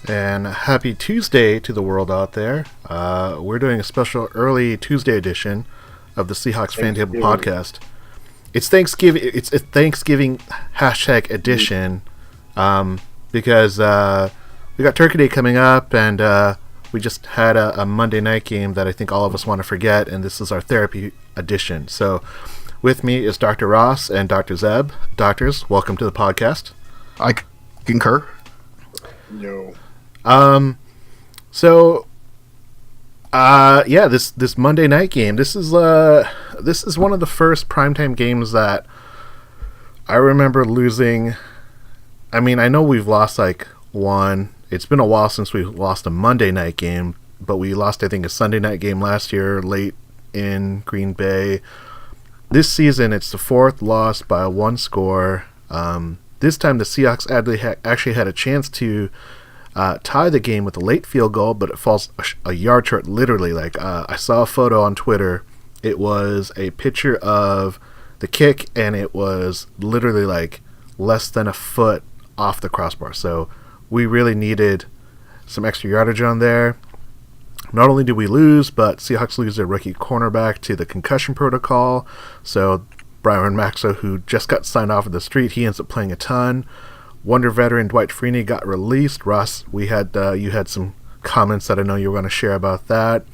And happy Tuesday to the world out there. We're doing a special early Tuesday edition of the Seahawks FanTable Thanksgiving. podcast. It's Thanksgiving. It's a Thanksgiving hashtag edition because we got Turkey Day coming up, and we just had a Monday night game that I think all of us want to forget, and this is our therapy edition. So, with me is Dr. Ross and Dr. Zeb. Doctors, welcome to the podcast. I concur. No. This Monday night game. This is one of the first primetime games that I remember losing. I mean, I know we've lost like one. It's been a while since we lost a Monday night game, but we lost, I think, a Sunday night game last year late in Green Bay. This season, it's the fourth loss by one score. This time, the Seahawks actually had a chance to tie the game with a late field goal, but it falls a yard short, literally. I saw a photo on Twitter. It was a picture of the kick, and it was literally like less than a foot off the crossbar. So we really needed some extra yardage on there. Not only did we lose, but Seahawks lose their rookie cornerback to the concussion protocol. So Brian Maxo, who just got signed off of the street, he ends up playing a ton. Wunder-veteran Dwight Freeney got released. Russ, you had some comments that I know you were going to share about that.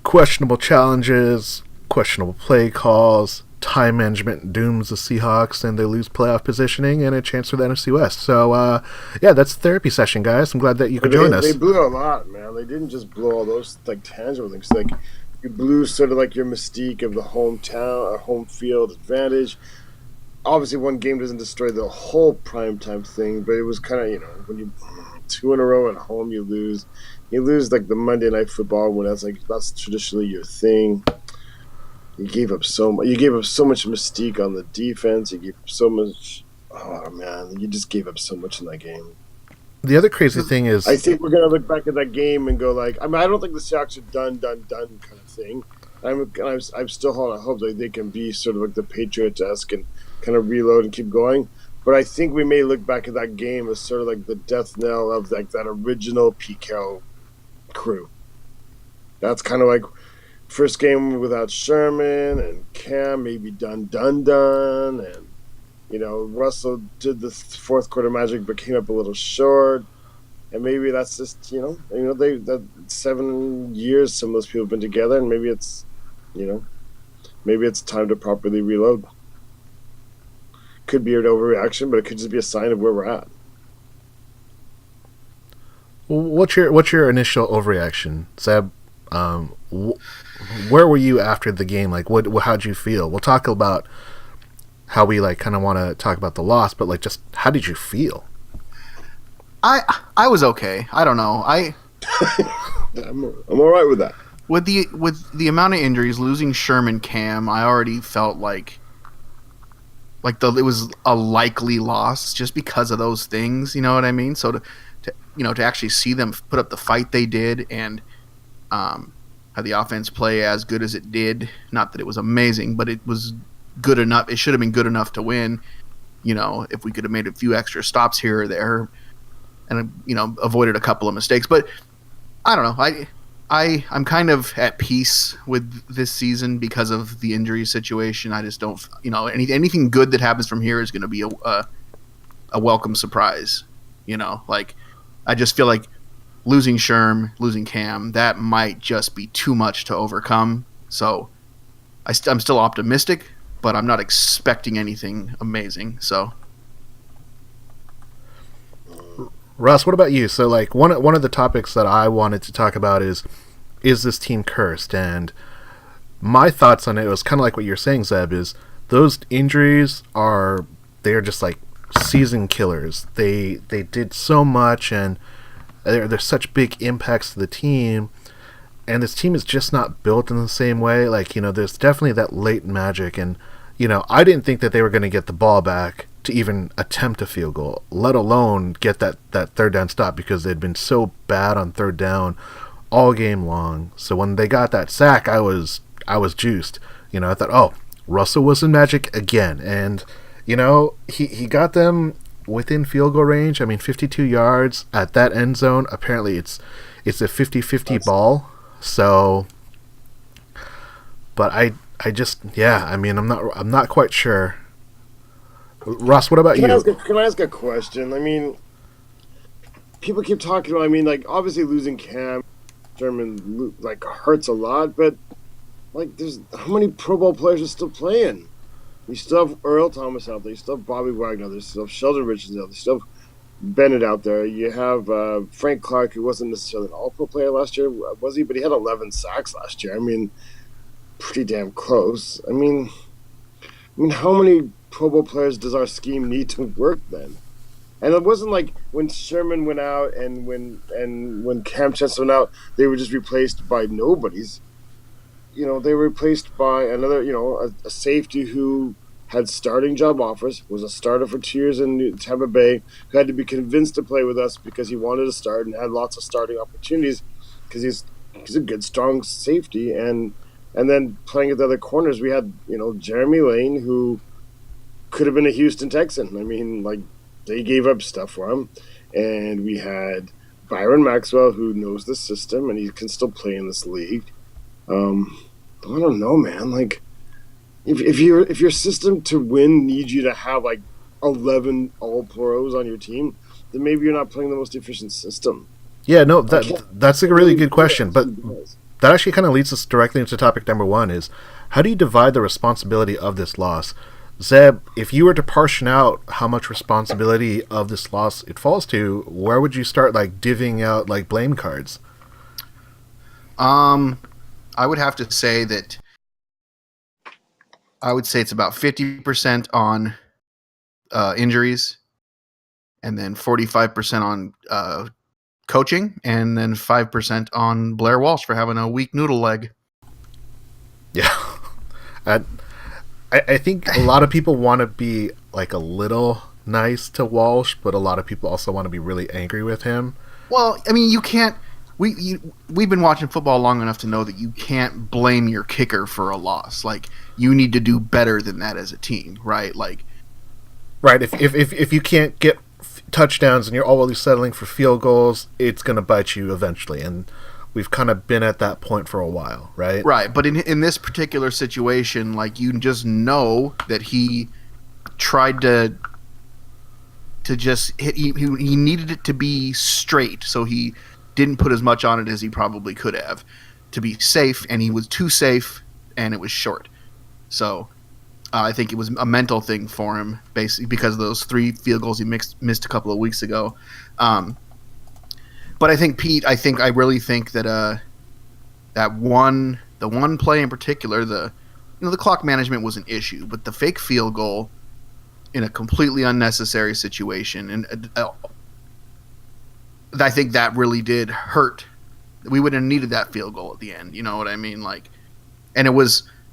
Questionable challenges, questionable play calls, time management dooms the Seahawks, and they lose playoff positioning and a chance for the NFC West. So, that's the therapy session, guys. I'm glad that you could join us. They blew a lot, man. They didn't just blow all those like tangible things. Like you blew sort of like your mystique of the hometown or home field advantage. Obviously, one game doesn't destroy the whole primetime thing, but it was kind of, when you two in a row at home, you lose. You lose like the Monday Night Football when that's traditionally your thing. You gave up so much. You gave up so much mystique on the defense. You gave up so much. Oh man, you just gave up so much in that game. The other crazy thing is, I think we're gonna look back at that game and go like, I don't think the Seahawks are done kind of thing. I'm still holding hope that they can be sort of like the Patriots-esque and kind of reload and keep going. But I think we may look back at that game as sort of like the death knell of like that original Pete Carroll crew. That's kind of like first game without Sherman and Cam, maybe done, and Russell did the fourth quarter magic but came up a little short. And maybe that's just that 7 years some of those people have been together, and maybe it's time to properly reload. Could be an overreaction, but it could just be a sign of where we're at. what's your initial overreaction, Seb? Where were you after the game? Like, how'd you feel? We'll talk about how we kind of want to talk about the loss, but just how did you feel? I was okay. I don't know. I'm all right with that. With the amount of injuries, losing Sherman, Cam, I already felt like it was a likely loss just because of those things. You know what I mean? So to actually see them put up the fight they did and have the offense play as good as it did. Not that it was amazing, but it was good enough. It should have been good enough to win. If we could have made a few extra stops here or there, and avoided a couple of mistakes. But I don't know. I'm kind of at peace with this season because of the injury situation. I just don't. Anything good that happens from here is going to be a welcome surprise. I just feel like losing Sherm, losing Cam, that might just be too much to overcome. So I'm still optimistic, but I'm not expecting anything amazing. So. Russ, what about you? So, one of the topics that I wanted to talk about is this team cursed? And my thoughts on it was kind of like what you're saying, Zeb, is those injuries they're just like season killers. They did so much, and they're such big impacts to the team. And this team is just not built in the same way. There's definitely that late magic. And, I didn't think that they were going to get the ball back to even attempt a field goal, let alone get that third down stop, because they'd been so bad on third down all game long. So when they got that sack, I was juiced. I thought, oh, Russell was in magic again. And, he got them within field goal range. I mean, 52 yards at that end zone. Apparently, it's a 50-50 ball. So, but I just, yeah. I mean, I'm not quite sure. Ross, what about you? Can I ask a question? I mean, people keep talking about. I mean, like obviously losing Cam Sherman like hurts a lot, but like, there's how many Pro Bowl players are still playing? You still have Earl Thomas out there. You still have Bobby Wagner. There's still Sheldon Richardson out there. You still have Bennett out there. You have Frank Clark, who wasn't necessarily an All-Pro player last year, was he? But he had 11 sacks last year. I mean, pretty damn close. I mean, how many Pro Bowl players does our scheme need to work then? And it wasn't like when Sherman went out and when Cam Chancellor went out, they were just replaced by nobodies. You know, they were replaced by another, you know, a safety who had starting job offers, was a starter for 2 years in Tampa Bay, who had to be convinced to play with us because he wanted to start and had lots of starting opportunities because he's a good, strong safety. And then playing at the other corners, we had, you know, Jeremy Lane, who could have been a Houston Texan. I mean, like, they gave up stuff for him. And we had Byron Maxwell, who knows the system, and he can still play in this league. I don't know, man. Like, if your system to win needs you to have like 11 All Pros on your team, then maybe you're not playing the most efficient system. Yeah, no, that's a really good question. But that actually kind of leads us directly into topic number one: is how do you divide the responsibility of this loss? Zeb, if you were to portion out how much responsibility of this loss it falls to, where would you start like divvying out like blame cards? I would have to say that it's about 50% on injuries, and then 45% on coaching, and then 5% on Blair Walsh for having a weak noodle leg. Yeah. I think a lot of people want to be like a little nice to Walsh, but a lot of people also want to be really angry with him. Well, I mean, you can't. We've been watching football long enough to know that you can't blame your kicker for a loss. Like, you need to do better than that as a team, right? Like, right. If you can't get touchdowns and you're always settling for field goals, it's going to bite you eventually. And we've kind of been at that point for a while, right? Right. But in this particular situation, like, you just know that he tried to just hit. He needed it to be straight, so he didn't put as much on it as he probably could have to be safe, and he was too safe, and it was short. So I think it was a mental thing for him, basically, because of those 3 field goals he missed a couple of weeks ago. But I think, Pete, I really think that the one play in particular, the clock management was an issue, but the fake field goal in a completely unnecessary situation, and I think that really did hurt. We would have needed that field goal at the end. You know what I mean? Like, and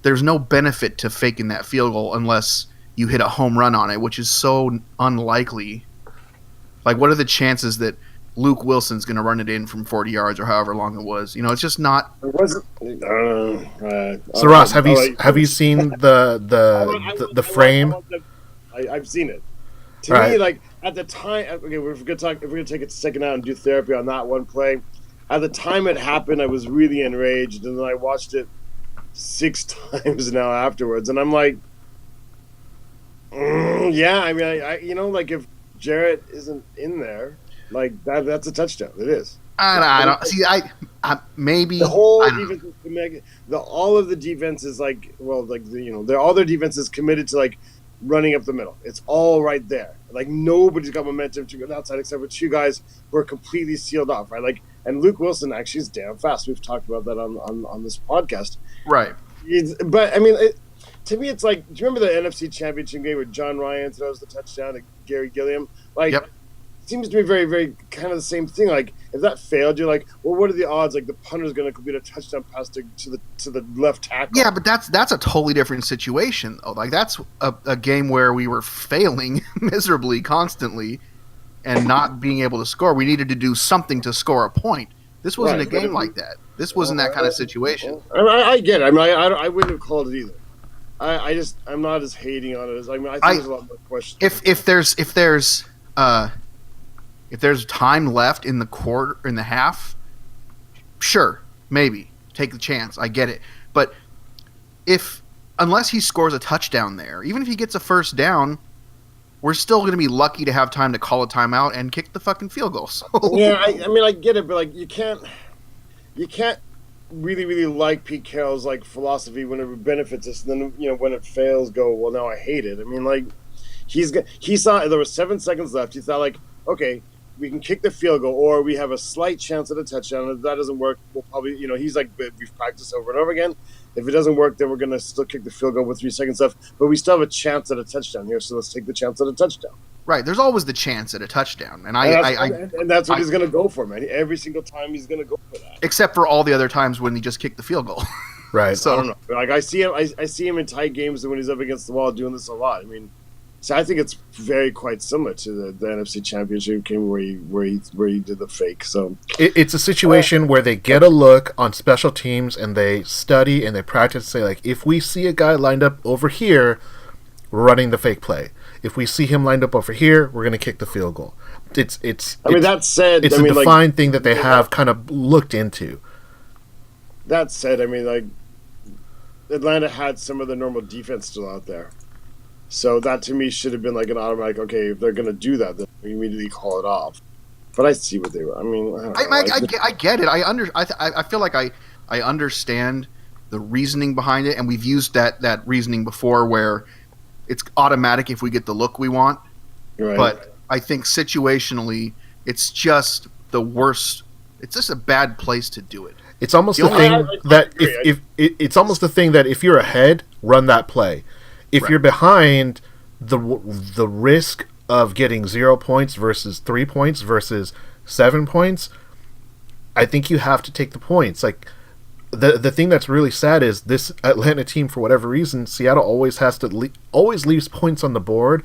there's no benefit to faking that field goal unless you hit a home run on it, which is so unlikely. Like, what are the chances that Luke Wilson's going to run it in from 40 yards or however long it was? You know, it's just not. It wasn't. So Ross, have you seen the frame? I've seen it. To Right. me, like, at the time, okay, if we're gonna take a second out and do therapy on that one play, at the time it happened, I was really enraged, and then I watched it 6 times now afterwards, and I'm like, yeah, I mean, I you know, like, if Jarrett isn't in there, like, that's a touchdown. It is. I don't see. I maybe the whole defense is committed. All of the defenses, like, well, like, all their defenses committed to like running up the middle. It's all right there. Like, nobody's got momentum to go outside except for 2 guys who are completely sealed off, right? Like, and Luke Wilson actually is damn fast. We've talked about that on this podcast, right? But I mean, to me, it's like, do you remember the NFC Championship game where John Ryan throws the touchdown to Gary Gilliam? Like, yep. It seems to be very, very kind of the same thing. Like, if that failed, you're like, well, what are the odds? Like, the punter's going to complete a touchdown pass to the left tackle. Yeah, but that's a totally different situation, though. Like, that's a game where we were failing miserably constantly and not being able to score. We needed to do something to score a point. This wasn't a game like that. This wasn't that kind of situation. I get it. I mean, I wouldn't have called it either. I'm not as hating on it as, I mean, I think there's a lot more questions. If there's if there's time left in the half, sure, maybe take the chance. I get it, but unless he scores a touchdown there, even if he gets a first down, we're still going to be lucky to have time to call a timeout and kick the fucking field goal. So. Yeah, I mean, I get it, but like you can't really like Pete Carroll's like philosophy when it benefits us, and then when it fails, go, well, now I hate it. I mean, like he saw there was 7 seconds left. He thought like, okay, we can kick the field goal, or we have a slight chance at a touchdown. If that doesn't work, we'll probably, he's like, we've practiced over and over again. If it doesn't work, then we're going to still kick the field goal with 3 seconds left. But we still have a chance at a touchdown here, so let's take the chance at a touchdown. Right. There's always the chance at a touchdown. And that's what he's going to go for, man. Every single time he's going to go for that. Except for all the other times when he just kicked the field goal. Right. So I don't know. Like I see him in tight games and when he's up against the wall doing this a lot. I mean, so I think it's quite similar to the NFC Championship game where he did the fake. So it's a situation where they get a look on special teams and they study and they practice. Say like, if we see a guy lined up over here, we're running the fake play. If we see him lined up over here, we're going to kick the field goal. That said, it's a defined thing that they have kind of looked into. That said, I mean, like Atlanta had some of the normal defense still out there. So that to me should have been like an automatic, okay, if they're going to do that, then we immediately call it off. But I see what they were. I mean, I get it. I feel like I understand the reasoning behind it, and we've used that reasoning before where it's automatic if we get the look we want. Right. But I think situationally, it's just the worst. It's just a bad place to do it. It's almost the thing that it's almost the thing that if you're ahead, run that play. If you're behind, the risk of getting 0 points versus 3 points versus 7 points, I think you have to take the points. Like the thing that's really sad is this Atlanta team, for whatever reason, Seattle always always leaves points on the board,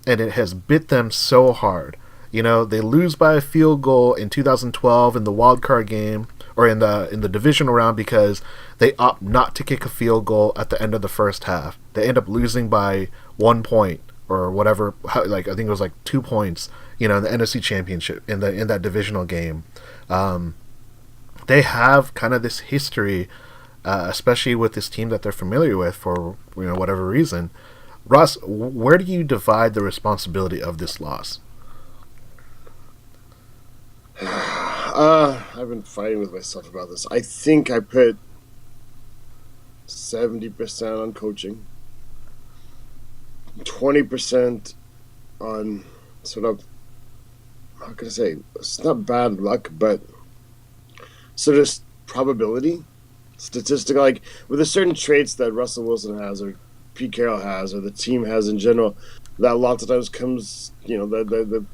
and it has bit them so hard. They lose by a field goal in 2012 in the wild card game, or in the divisional round, because they opt not to kick a field goal at the end of the first half. They end up losing by 1 point or whatever. Like I think it was like 2 points. In the NFC Championship in that divisional game. They have kind of this history, especially with this team that they're familiar with for whatever reason. Ross, where do you divide the responsibility of this loss? I've been fighting with myself about this. I think I put 70% on coaching, 20% on sort of, how can I say, it's not bad luck, but sort of probability, statistical, like with the certain traits that Russell Wilson has or Pete Carroll has or the team has in general, that lots of times comes, that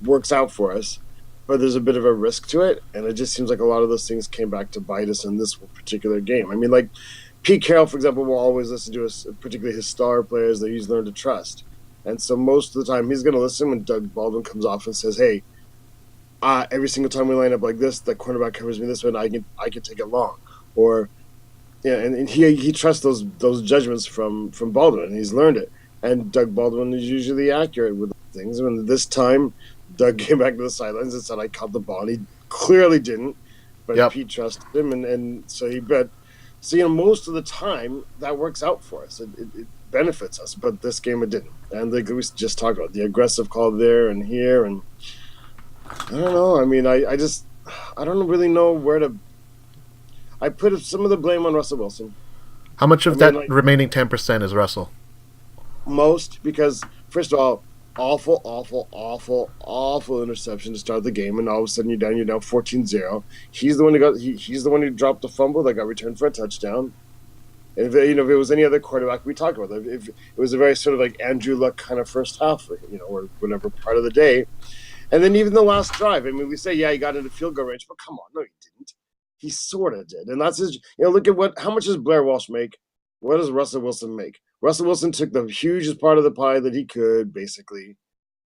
works out for us. But there's a bit of a risk to it, and it just seems like a lot of those things came back to bite us in this particular game. I mean, like Pete Carroll, for example, will always listen to us, particularly his star players that he's learned to trust. And so most of the time, he's going to listen when Doug Baldwin comes off and says, "Hey, every single time we line up like this, the cornerback covers me this way, and I can take it long." Or, and he trusts those judgments from Baldwin, and he's learned it. And Doug Baldwin is usually accurate with things. And this time, Doug came back to the sidelines and said, "I caught the ball." And he clearly didn't, but Pete trusted him, and so he bet. So most of the time that works out for us. It benefits us, but this game it didn't. And like we just talked about the aggressive call there and here, and I don't know. I mean, I don't really know where to. I put some of the blame on Russell Wilson. How much of that remaining 10% is Russell? Most, because first of all, awful interception to start the game, and all of a sudden you're down 14-0. He's the one who dropped the fumble that got returned for a touchdown. And if it was any other quarterback, we talked about that. If it was a very sort of like Andrew Luck kind of first half, or whatever part of the day. And then even the last drive, I mean, we say, he got into field goal range, but come on, no, he didn't. He sort of did. And that's his, look at how much does Blair Walsh make? What does Russell Wilson make? Russell Wilson took the hugest part of the pie that he could, basically.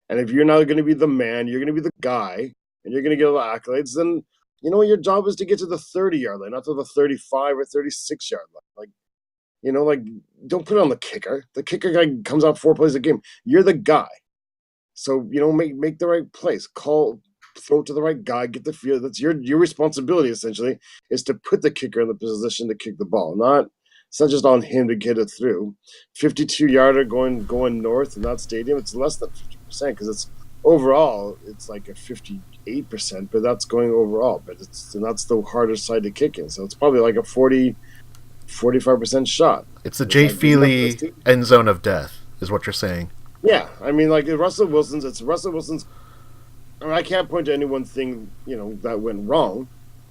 And if you're not going to be the man, you're going to be the guy, and you're going to get all the accolades, then your job is to get to the 30-yard line, not to the 35 or 36-yard line. Don't put it on the kicker. The kicker guy comes out 4 plays a game. You're the guy. So make the right place, throw it to the right guy, get the field. That's your responsibility essentially, is to put the kicker in the position to kick the ball. It's not just on him to get it through. 52-yarder going north in that stadium, it's less than 50% because it's overall it's like a 58%, but that's going overall. But that's the harder side to kick in, so it's probably like a 40-45% shot. It's the Jay Feely end zone of death, is what you're saying. Yeah, I mean, like Russell Wilson's. I mean, I can't point to any one thing that went wrong,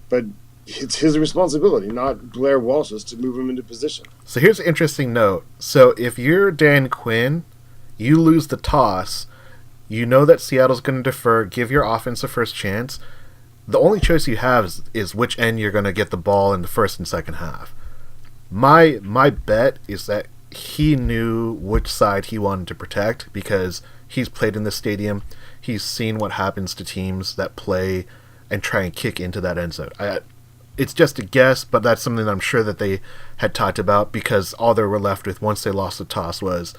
but it's his responsibility, not Blair Walsh's, to move him into position. So here's an interesting note. So if you're Dan Quinn, you lose the toss. You know that Seattle's going to defer, give your offense a first chance. The only choice you have is which end you're going to get the ball in the first and second half. My bet is that he knew which side he wanted to protect because he's played in the stadium. He's seen what happens to teams that play and try and kick into that end zone. It's just a guess, but that's something that I'm sure that they had talked about because all they were left with once they lost the toss was,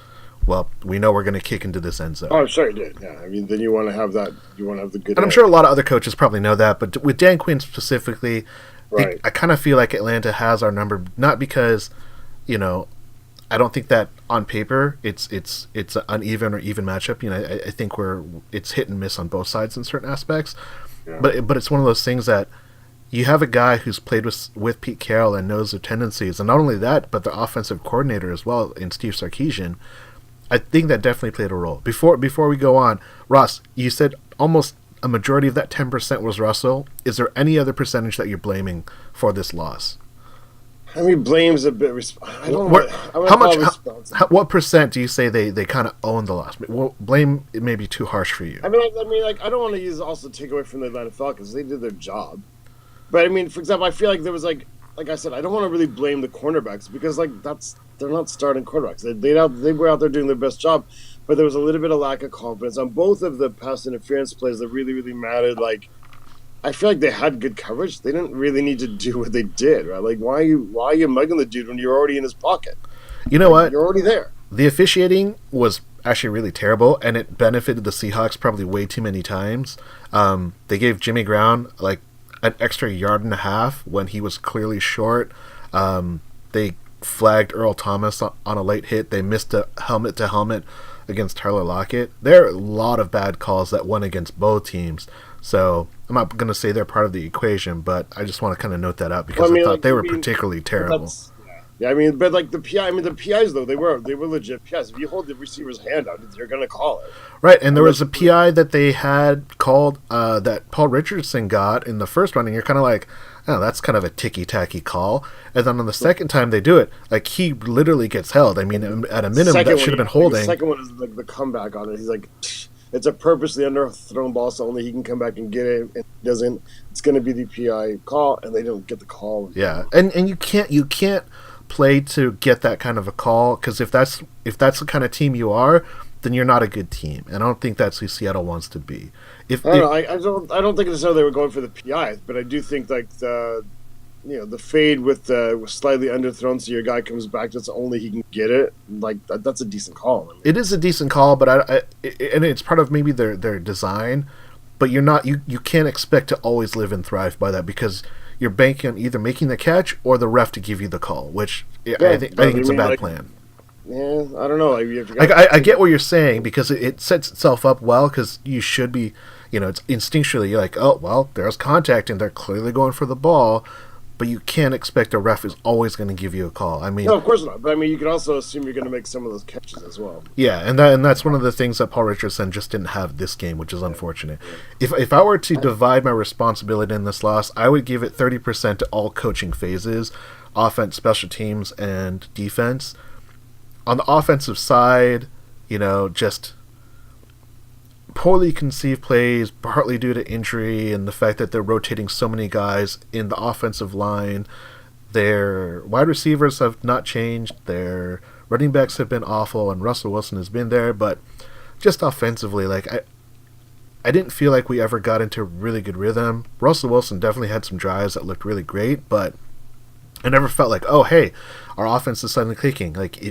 well, we know we're going to kick into this end zone. Oh, I'm sure he did. Yeah, I mean, then you want to have that. You want to have the good. And I'm sure a lot of other coaches probably know that, but with Dan Quinn specifically, right. I kind of feel like Atlanta has our number, not because, I don't think that on paper it's an uneven or even matchup. I think it's hit and miss on both sides in certain aspects. Yeah. But it's one of those things that you have a guy who's played with Pete Carroll and knows their tendencies, and not only that, but the offensive coordinator as well in Steve Sarkisian. I think that definitely played a role. Before we go on, Ross, you said almost a majority of that 10% was Russell. Is there any other percentage that you're blaming for this loss? I mean, blame's a bit. I don't know. What percent do you say they kind of own the loss? Well, blame it may be too harsh for you. I mean, I don't want to also take away from the Atlanta Falcons. They did their job, but I mean, for example, I feel like there was like I said, I don't want to really blame the cornerbacks because they're not starting quarterbacks. They were out there doing their best job, but there was a little bit of lack of confidence on both of the pass interference plays that really, really mattered. Like, I feel like they had good coverage. They didn't really need to do what they did, right? Like, why are you mugging the dude when you're already in his pocket? You know what? You're already there. The officiating was actually really terrible, and it benefited the Seahawks probably way too many times. They gave Jimmy Brown like an extra yard and a half when he was clearly short. They flagged Earl Thomas on a late hit. They missed a helmet-to-helmet against Tyler Lockett. There are a lot of bad calls that went against both teams. So I'm not going to say they're part of the equation, but I just want to kind of note that out because I thought they were particularly terrible. Yeah, I mean, but like the PIs though, they were legit PIs. If you hold the receiver's hand out, you're going to call it. Right, and there was a PI that they had called that Paul Richardson got in the first round, and you're kind of like, oh, that's kind of a ticky-tacky call. And then on the second time they do it, like he literally gets held. I mean, at a minimum, that should have been holding. The second one is like the comeback on it. He's like, it's a purposely underthrown ball, so only he can come back and get it. And he doesn't. It's going to be the PI call, and they don't get the call. Yeah, and you can't play to get that kind of a call because if that's the kind of team you are, then you're not a good team, and I don't think that's who Seattle wants to be. I don't think necessarily they were going for the PI, but I do think like the fade with slightly underthrown, so your guy comes back, that's only he can get it. Like that's a decent call. I mean, it is a decent call, but and it's part of maybe their design, but you can't expect to always live and thrive by that because you're banking on either making the catch or the ref to give you the call, which I think it's a bad plan. Yeah, I don't know. I get what you're saying because it sets itself up well because you should be, it's instinctually you're like, oh, well, there's contact and they're clearly going for the ball, but you can't expect a ref is always going to give you a call. I mean, no, of course not. But I mean, you can also assume you're going to make some of those catches as well. Yeah, and that's one of the things that Paul Richardson just didn't have this game, which is unfortunate. If I were to divide my responsibility in this loss, I would give it 30% to all coaching phases, offense, special teams, and defense. On the offensive side, just poorly conceived plays, partly due to injury and the fact that they're rotating so many guys in the offensive line. Their wide receivers have not changed. Their running backs have been awful, and Russell Wilson has been there. But just offensively, like I didn't feel like we ever got into really good rhythm. Russell Wilson definitely had some drives that looked really great, but I never felt like, oh, hey, our offense is suddenly clicking. Like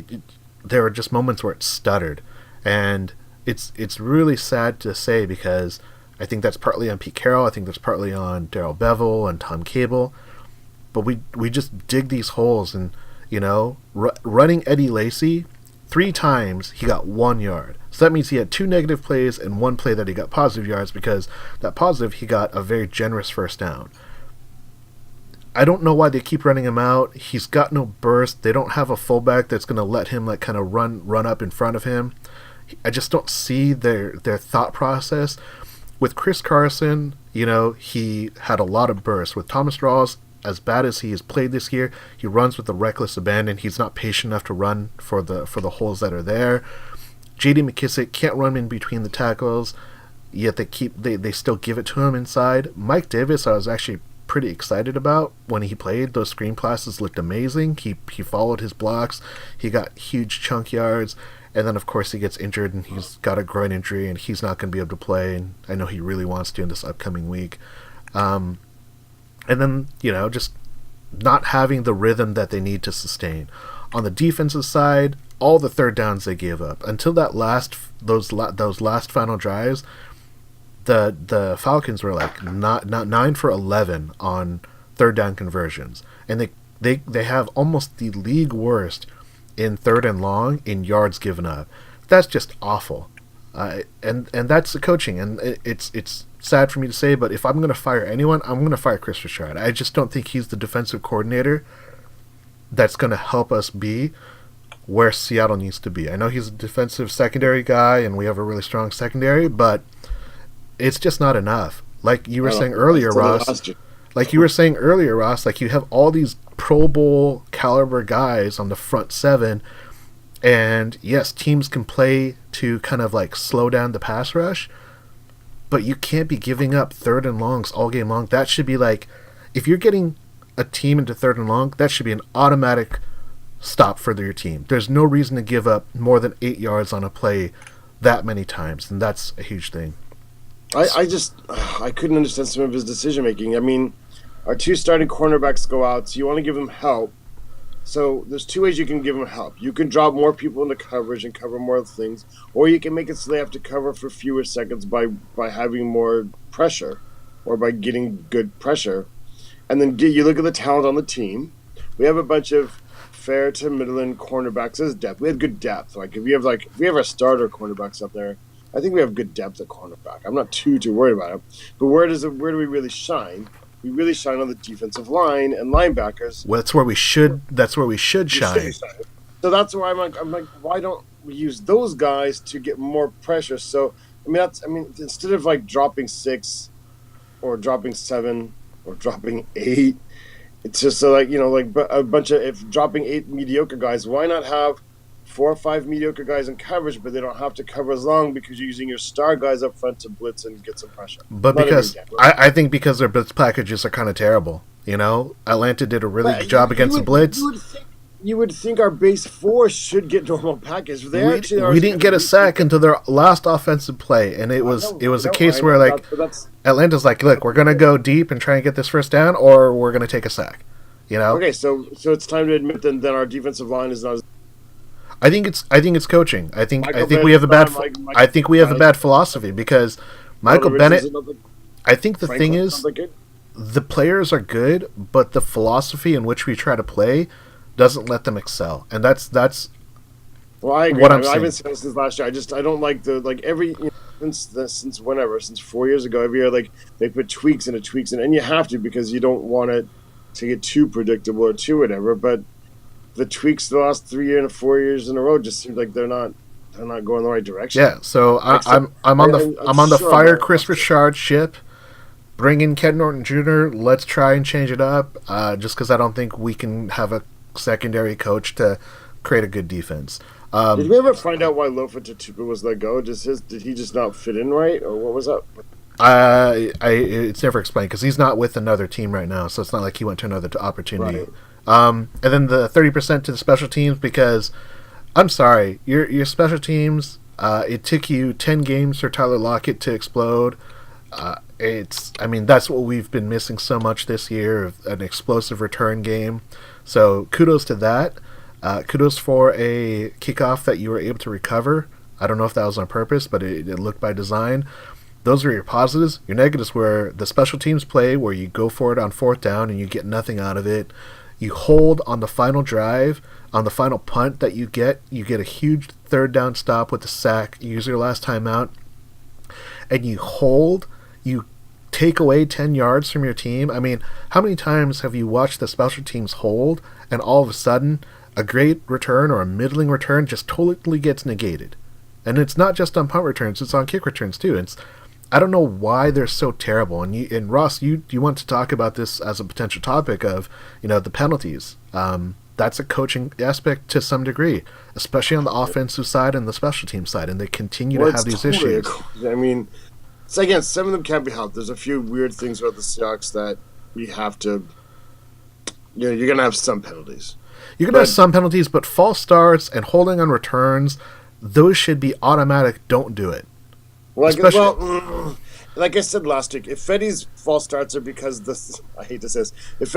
there were just moments where it stuttered, and it's really sad to say because I think that's partly on Pete Carroll. I think that's partly on Darrell Bevel and Tom Cable. But we just dig these holes, and running Eddie Lacy 3 times, he got 1 yard. So that means he had 2 negative plays and 1 play that he got positive yards, because that positive, he got a very generous first down. I don't know why they keep running him out. He's got no burst. They don't have a fullback that's going to let him kind of run up in front of him. I just don't see their thought process. With Chris Carson, he had a lot of burst. With Thomas Rawls, as bad as he has played this year, he runs with a reckless abandon. He's not patient enough to run for the holes that are there. J.D. McKissick can't run in between the tackles, yet they still give it to him inside. Mike Davis, I was actually pretty excited about when he played. Those screen passes looked amazing. He followed his blocks. He got huge chunk yards. And then, of course, he gets injured, and he's got a groin injury, and he's not going to be able to play. And I know he really wants to in this upcoming week. And then, just not having the rhythm that they need to sustain. On the defensive side, all the third downs they gave up. Until those last final drives, the Falcons were not 9 for 11 on third down conversions. And they have almost the league worst in third and long in yards given up. That's just awful. And that's the coaching. And it's sad for me to say, but if I'm going to fire anyone, I'm going to fire Chris Richard. I just don't think he's the defensive coordinator that's going to help us be where Seattle needs to be. I know he's a defensive secondary guy, and we have a really strong secondary, but it's just not enough. Like you were saying earlier, Ross. You have all these Pro Bowl caliber guys on the front 7, and yes, teams can play to kind of slow down the pass rush, but you can't be giving up third and longs all game long. That should be if you're getting a team into third and long, that should be an automatic stop for your team. There's no reason to give up more than 8 yards on a play that many times, and that's a huge thing. I couldn't understand some of his decision making. I mean, our 2 starting cornerbacks go out, so you want to give them help. So there's 2 ways you can give them help. You can drop more people into coverage and cover more things, or you can make it so they have to cover for fewer seconds by having more pressure, or by getting good pressure. And then you look at the talent on the team. We have a bunch of fair to middle-end cornerbacks as depth. We have good depth. If we have our starter cornerbacks up there, I think we have good depth at cornerback. I'm not too worried about it. But where do we really shine? We really shine on the defensive line and linebackers. Well, that's where we should shine. So that's where I'm like, why don't we use those guys to get more pressure? So instead of dropping 6 or dropping 7 or dropping 8, it's just a bunch of, if dropping 8 mediocre guys, why not have 4 or 5 mediocre guys in coverage, but they don't have to cover as long because you're using your star guys up front to blitz and get some pressure. But I think because their blitz packages are kind of terrible. Atlanta did a really good job against the blitz. You would think our base 4 should get normal package. We didn't get a sack until their last offensive play, and it was a case where Atlanta's look, we're going to go deep and try and get this first down, or we're going to take a sack. Okay, so it's time to admit that our defensive line is not as. I think it's coaching. I think we have a bad philosophy, because Michael Bennett. I think the thing is, the players are good, but the philosophy in which we try to play doesn't let them excel, and that's. Well, I agree. What I've been saying this since last year. I don't like every since 4 years ago. Every year they put tweaks and you have to, because you don't want it to get too predictable or too whatever, but. The tweaks the last 4 years in a row just seems like they're not going the right direction. Yeah, so I'm on the fire Chris Richard ship. Bring in Ken Norton Jr. Let's try and change it up. Just because I don't think we can have a secondary coach to create a good defense. Did we ever find out why Lofa Tatupu was let go? Did he just not fit in right, or what was up? It's never explained, because he's not with another team right now, so it's not like he went to another opportunity. Right. And then the 30% to the special teams, because I'm sorry, your special teams, it took you 10 games for Tyler Lockett to explode. That's what we've been missing so much this year, an explosive return game. So kudos to that. Kudos for a kickoff that you were able to recover. I don't know if that was on purpose, but it looked by design. Those are your positives. Your negatives were the special teams play where you go for it on fourth down and you get nothing out of it. You hold on the final drive, on the final punt that you get a huge third down stop with the sack, you use your last timeout, and you hold, you take away 10 yards from your team. I mean, how many times have you watched the special teams hold and all of a sudden a great return or a middling return just totally gets negated? And it's not just on punt returns, it's on kick returns too. I don't know why they're so terrible. And Ross, you want to talk about this as a potential topic of, the penalties. That's a coaching aspect to some degree, especially on the offensive side and the special team side, and they continue to have these issues. I mean, so again, some of them can't be helped. There's a few weird things about the Seahawks that we have to, you're going to have some penalties. You're going to have some penalties, but false starts and holding on returns, those should be automatic. Don't do it. Like I said last week, if Fetty's false starts are because I hate to say this, if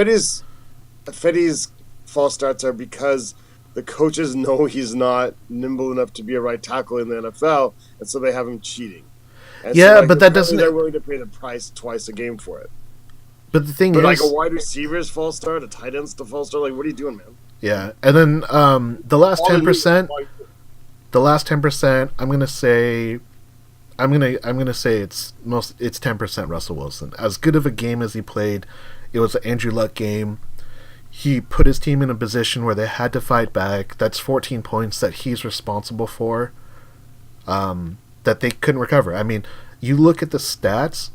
Fetty's false starts are because the coaches know he's not nimble enough to be a right tackle in the NFL, and so they have him cheating. And but that doesn't. They're willing to pay the price twice a game for it. But the thing is, like a wide receiver's false start, a tight end's the false start. Like, what are you doing, man? Yeah, and then the last 10%. The last 10%, I'm gonna say it's 10% Russell Wilson. As good of a game as he played, it was an Andrew Luck game. He put his team in a position where they had to fight back. That's 14 points that he's responsible for, that they couldn't recover. I mean, you look at the stats,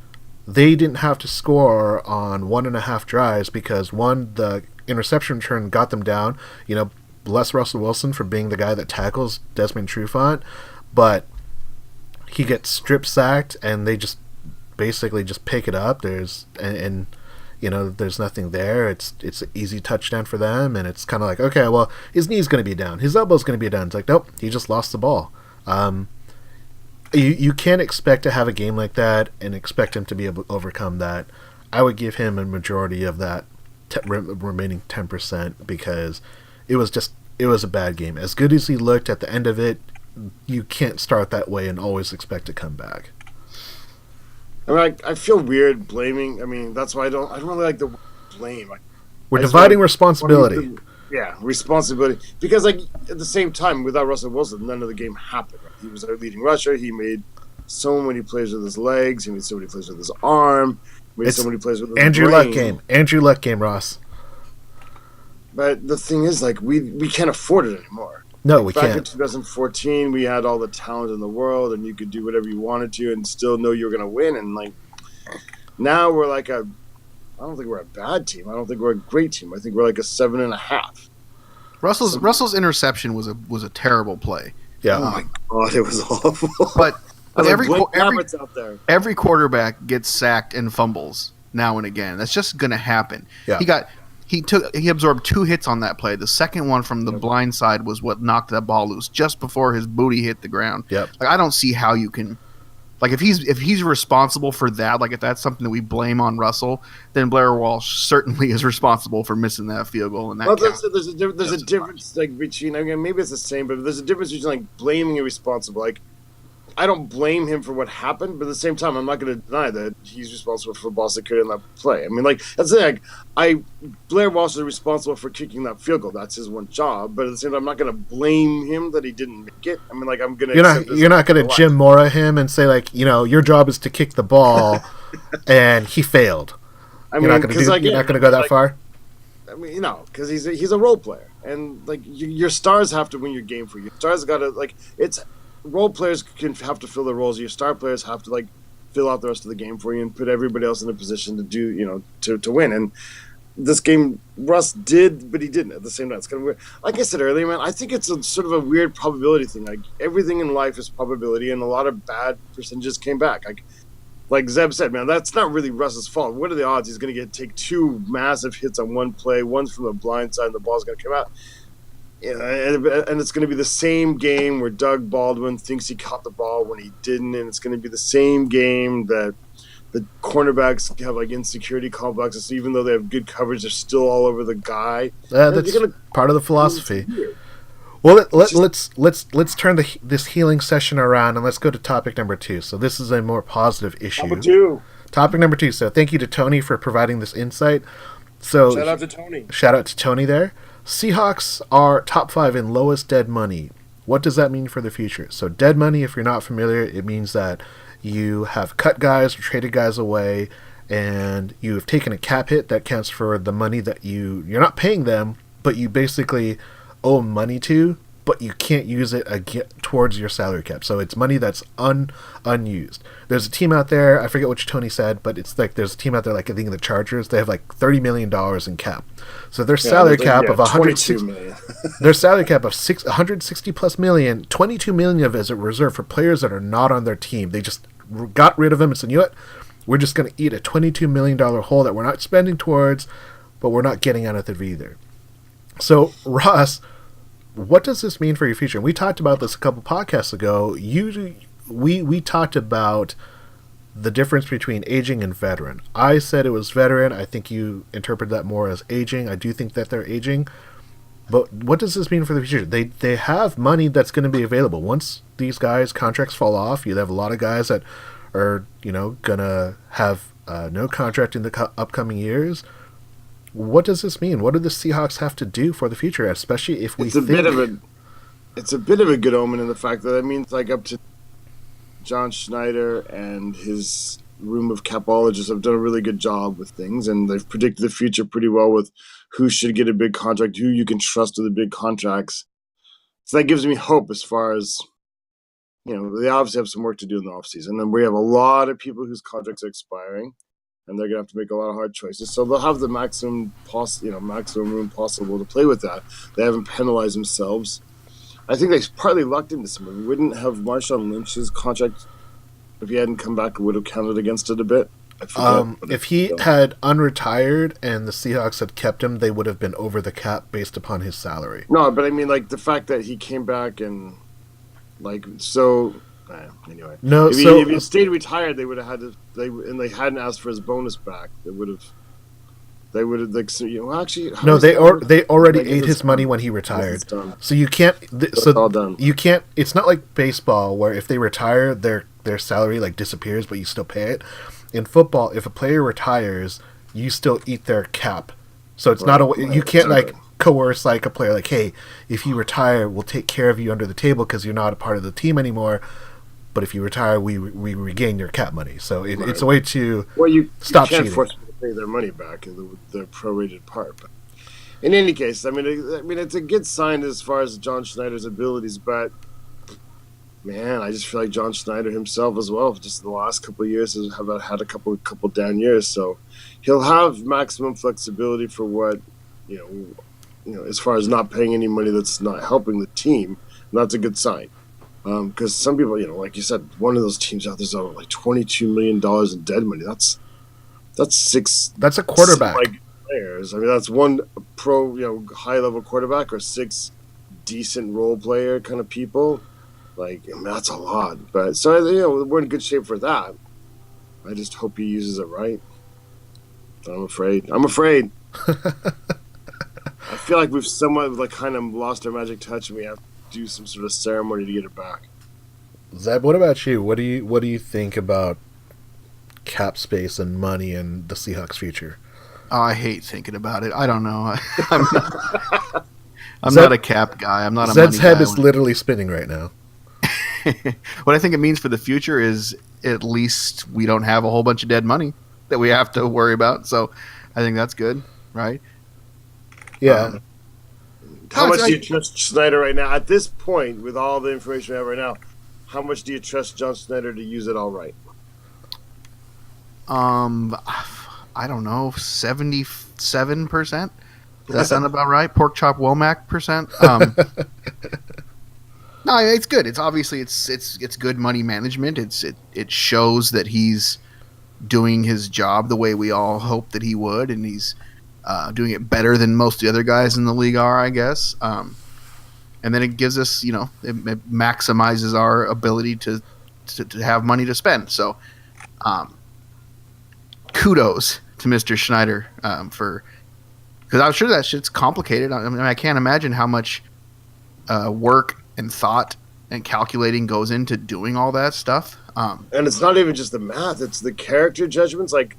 they didn't have to score on 1.5 drives because, one, the interception return got them down. Bless Russell Wilson for being the guy that tackles Desmond Trufant, but he gets strip sacked and they just basically just pick it up. There's nothing there. It's an easy touchdown for them, and it's kind of like, okay, well, his knee's going to be down, his elbow's going to be down. It's like, nope, he just lost the ball. You can't expect to have a game like that and expect him to be able to overcome that. I would give him a majority of that remaining 10% because it was a bad game. As good as he looked at the end of it, you can't start that way and always expect to come back. I mean, I feel weird blaming. I mean, that's why I don't really like the blame. We're dividing responsibility. Responsibility. Because, at the same time, without Russell Wilson, none of the game happened. Right? He was our leading rusher. He made so many plays with his legs. He made so many plays with his arm. He made so many plays with his Andrew brain. Andrew Luck game, Ross. But the thing is, we can't afford it anymore. No, we can't. Back in 2014, we had all the talent in the world, and you could do whatever you wanted to and still know you were going to win. And, now we're I don't think we're a bad team. I don't think we're a great team. I think we're like a 7.5. Russell's interception was a terrible play. Yeah. Oh, my God, it was awful. But every quarterback gets sacked and fumbles now and again. That's just going to happen. Yeah. He absorbed 2 hits on that play. The second one from the blind side was what knocked that ball loose just before his booty hit the ground. Yep. I don't see how you can, if he's responsible for that, if that's something that we blame on Russell, then Blair Walsh certainly is responsible for missing that field goal. And that there's a difference between, maybe it's the same, but there's a difference between blaming and responsible. I don't blame him for what happened, but at the same time, I'm not going to deny that he's responsible for ball security in that play. I mean, that's the thing. Blair Walsh is responsible for kicking that field goal. That's his one job. But at the same time, I'm not going to blame him that he didn't make it. I mean, I'm going to. You're not going to Jim Mora him and say your job is to kick the ball, and he failed. You're not going to go that far. I mean, because he's a role player, and your stars have to win your game for you. Stars got to it's. Role players have to fill their roles. Your star players have to fill out the rest of the game for you and put everybody else in a position to do to win. And this game, Russ did, but he didn't at the same time. It's kind of weird. Like I said earlier, man, I think it's a sort of a weird probability thing. Everything in life is probability, and a lot of bad percentages came back. Like Zeb said, man, that's not really Russ's fault. What are the odds he's going to take 2 massive hits on one play? One's from the blind side, and the ball's going to come out. And it's going to be the same game where Doug Baldwin thinks he caught the ball when he didn't, and it's going to be the same game that the cornerbacks have insecurity complexes. Even though they have good coverage, they're still all over the guy. That's part of the philosophy. Well, Well, let's turn this healing session around and let's go to topic number 2. So this is a more positive issue. Topic number 2. So thank you to Tony for providing this insight. So shout out to Tony. Shout out to Tony there. Seahawks are top 5 in lowest dead money. What does that mean for the future? So dead money, if you're not familiar, it means that you have cut guys or traded guys away, and you've taken a cap hit that counts for the money that you're not paying them, but you basically owe money to, but you can't use it towards your salary cap. So it's money that's unused. There's a team out there, I forget which Tony said, but it's like there's a team out there, like I think the Chargers, they have like $30 million in cap. So their salary cap of 160 million. Their salary cap of 160 plus million, 22 million of it is reserved for players that are not on their team. They just got rid of them and said, you know what? We're just going to eat a $22 million hole that we're not spending towards, but we're not getting out of it either. So, Ross, what does this mean for your future? We talked about this a couple podcasts ago. We talked about the difference between aging and veteran. I said it was veteran. I think you interpret that more as aging. I do think that they're aging. But what does this mean for the future? They have money that's going to be available. Once these guys' contracts fall off, you have a lot of guys that are, going to have no contract in the upcoming years. What does this mean? What do the Seahawks have to do for the future, especially if we it's a bit of a good omen in the fact that means like up to John Schneider and his room of capologists have done a really good job with things, and they've predicted the future pretty well with who should get a big contract, who you can trust with the big contracts. So that gives me hope as far as, they obviously have some work to do in the offseason. And then we have a lot of people whose contracts are expiring, and they're going to have to make a lot of hard choices. So they'll have the maximum room possible to play with that. They haven't penalized themselves. I think they partly lucked into something. We wouldn't have Marshawn Lynch's contract if he hadn't come back. It would have counted against it a bit. If he had unretired and the Seahawks had kept him, they would have been over the cap based upon his salary. No, but I mean, like the fact that he came back and anyway. No, if he stayed retired, they would have had to. They hadn't asked for his bonus back. They would have actually. No, they already ate his money when he retired. So you can't. It's all done. You can't. It's not like baseball where if they retire, their salary disappears, but you still pay it. In football, if a player retires, you still eat their cap. So it's not you can't coerce a player hey, if you retire, we'll take care of you under the table because you're not a part of the team anymore. But if you retire, we regain your cap money. So it's a way to stop cheating. You can't force them to pay their money back in the prorated part. But in any case, I mean, it's a good sign as far as John Schneider's abilities, but man, I just feel like John Schneider himself as well, just in the last couple of years, has had a couple down years. So he'll have maximum flexibility for what, as far as not paying any money that's not helping the team. And that's a good sign. Because some people, like you said, one of those teams out there's like $22 million in dead money. That's six. That's a quarterback. Players. I mean, that's one pro, high level quarterback or 6 decent role player kind of people. That's a lot. But so we're in good shape for that. I just hope he uses it right. I'm afraid. I feel like we've somewhat kind of lost our magic touch, and we have to do some sort of ceremony to get it back. Zeb, what about you? What do you think about cap space and money and the Seahawks' future? Oh, I hate thinking about it. I don't know. I'm not a cap guy. I'm not a money guy. Zed's head is literally spinning right now. What I think it means for the future is at least we don't have a whole bunch of dead money that we have to worry about. So I think that's good, right? Yeah. How much do you trust Schneider right now? At this point, with all the information we have right now, how much do you trust John Schneider to use it all right? I don't know, 77%. Does that sound about right? Pork chop Womack percent. No, it's good. It's obviously it's good money management. It shows that he's doing his job the way we all hoped that he would, and he's doing it better than most of the other guys in the league are, I guess. And then it gives us, it maximizes our ability to have money to spend. So, kudos to Mr. Schneider because I'm sure that shit's complicated. I mean, I can't imagine how much work and thought and calculating goes into doing all that stuff. And it's not even just the math; it's the character judgments. Like,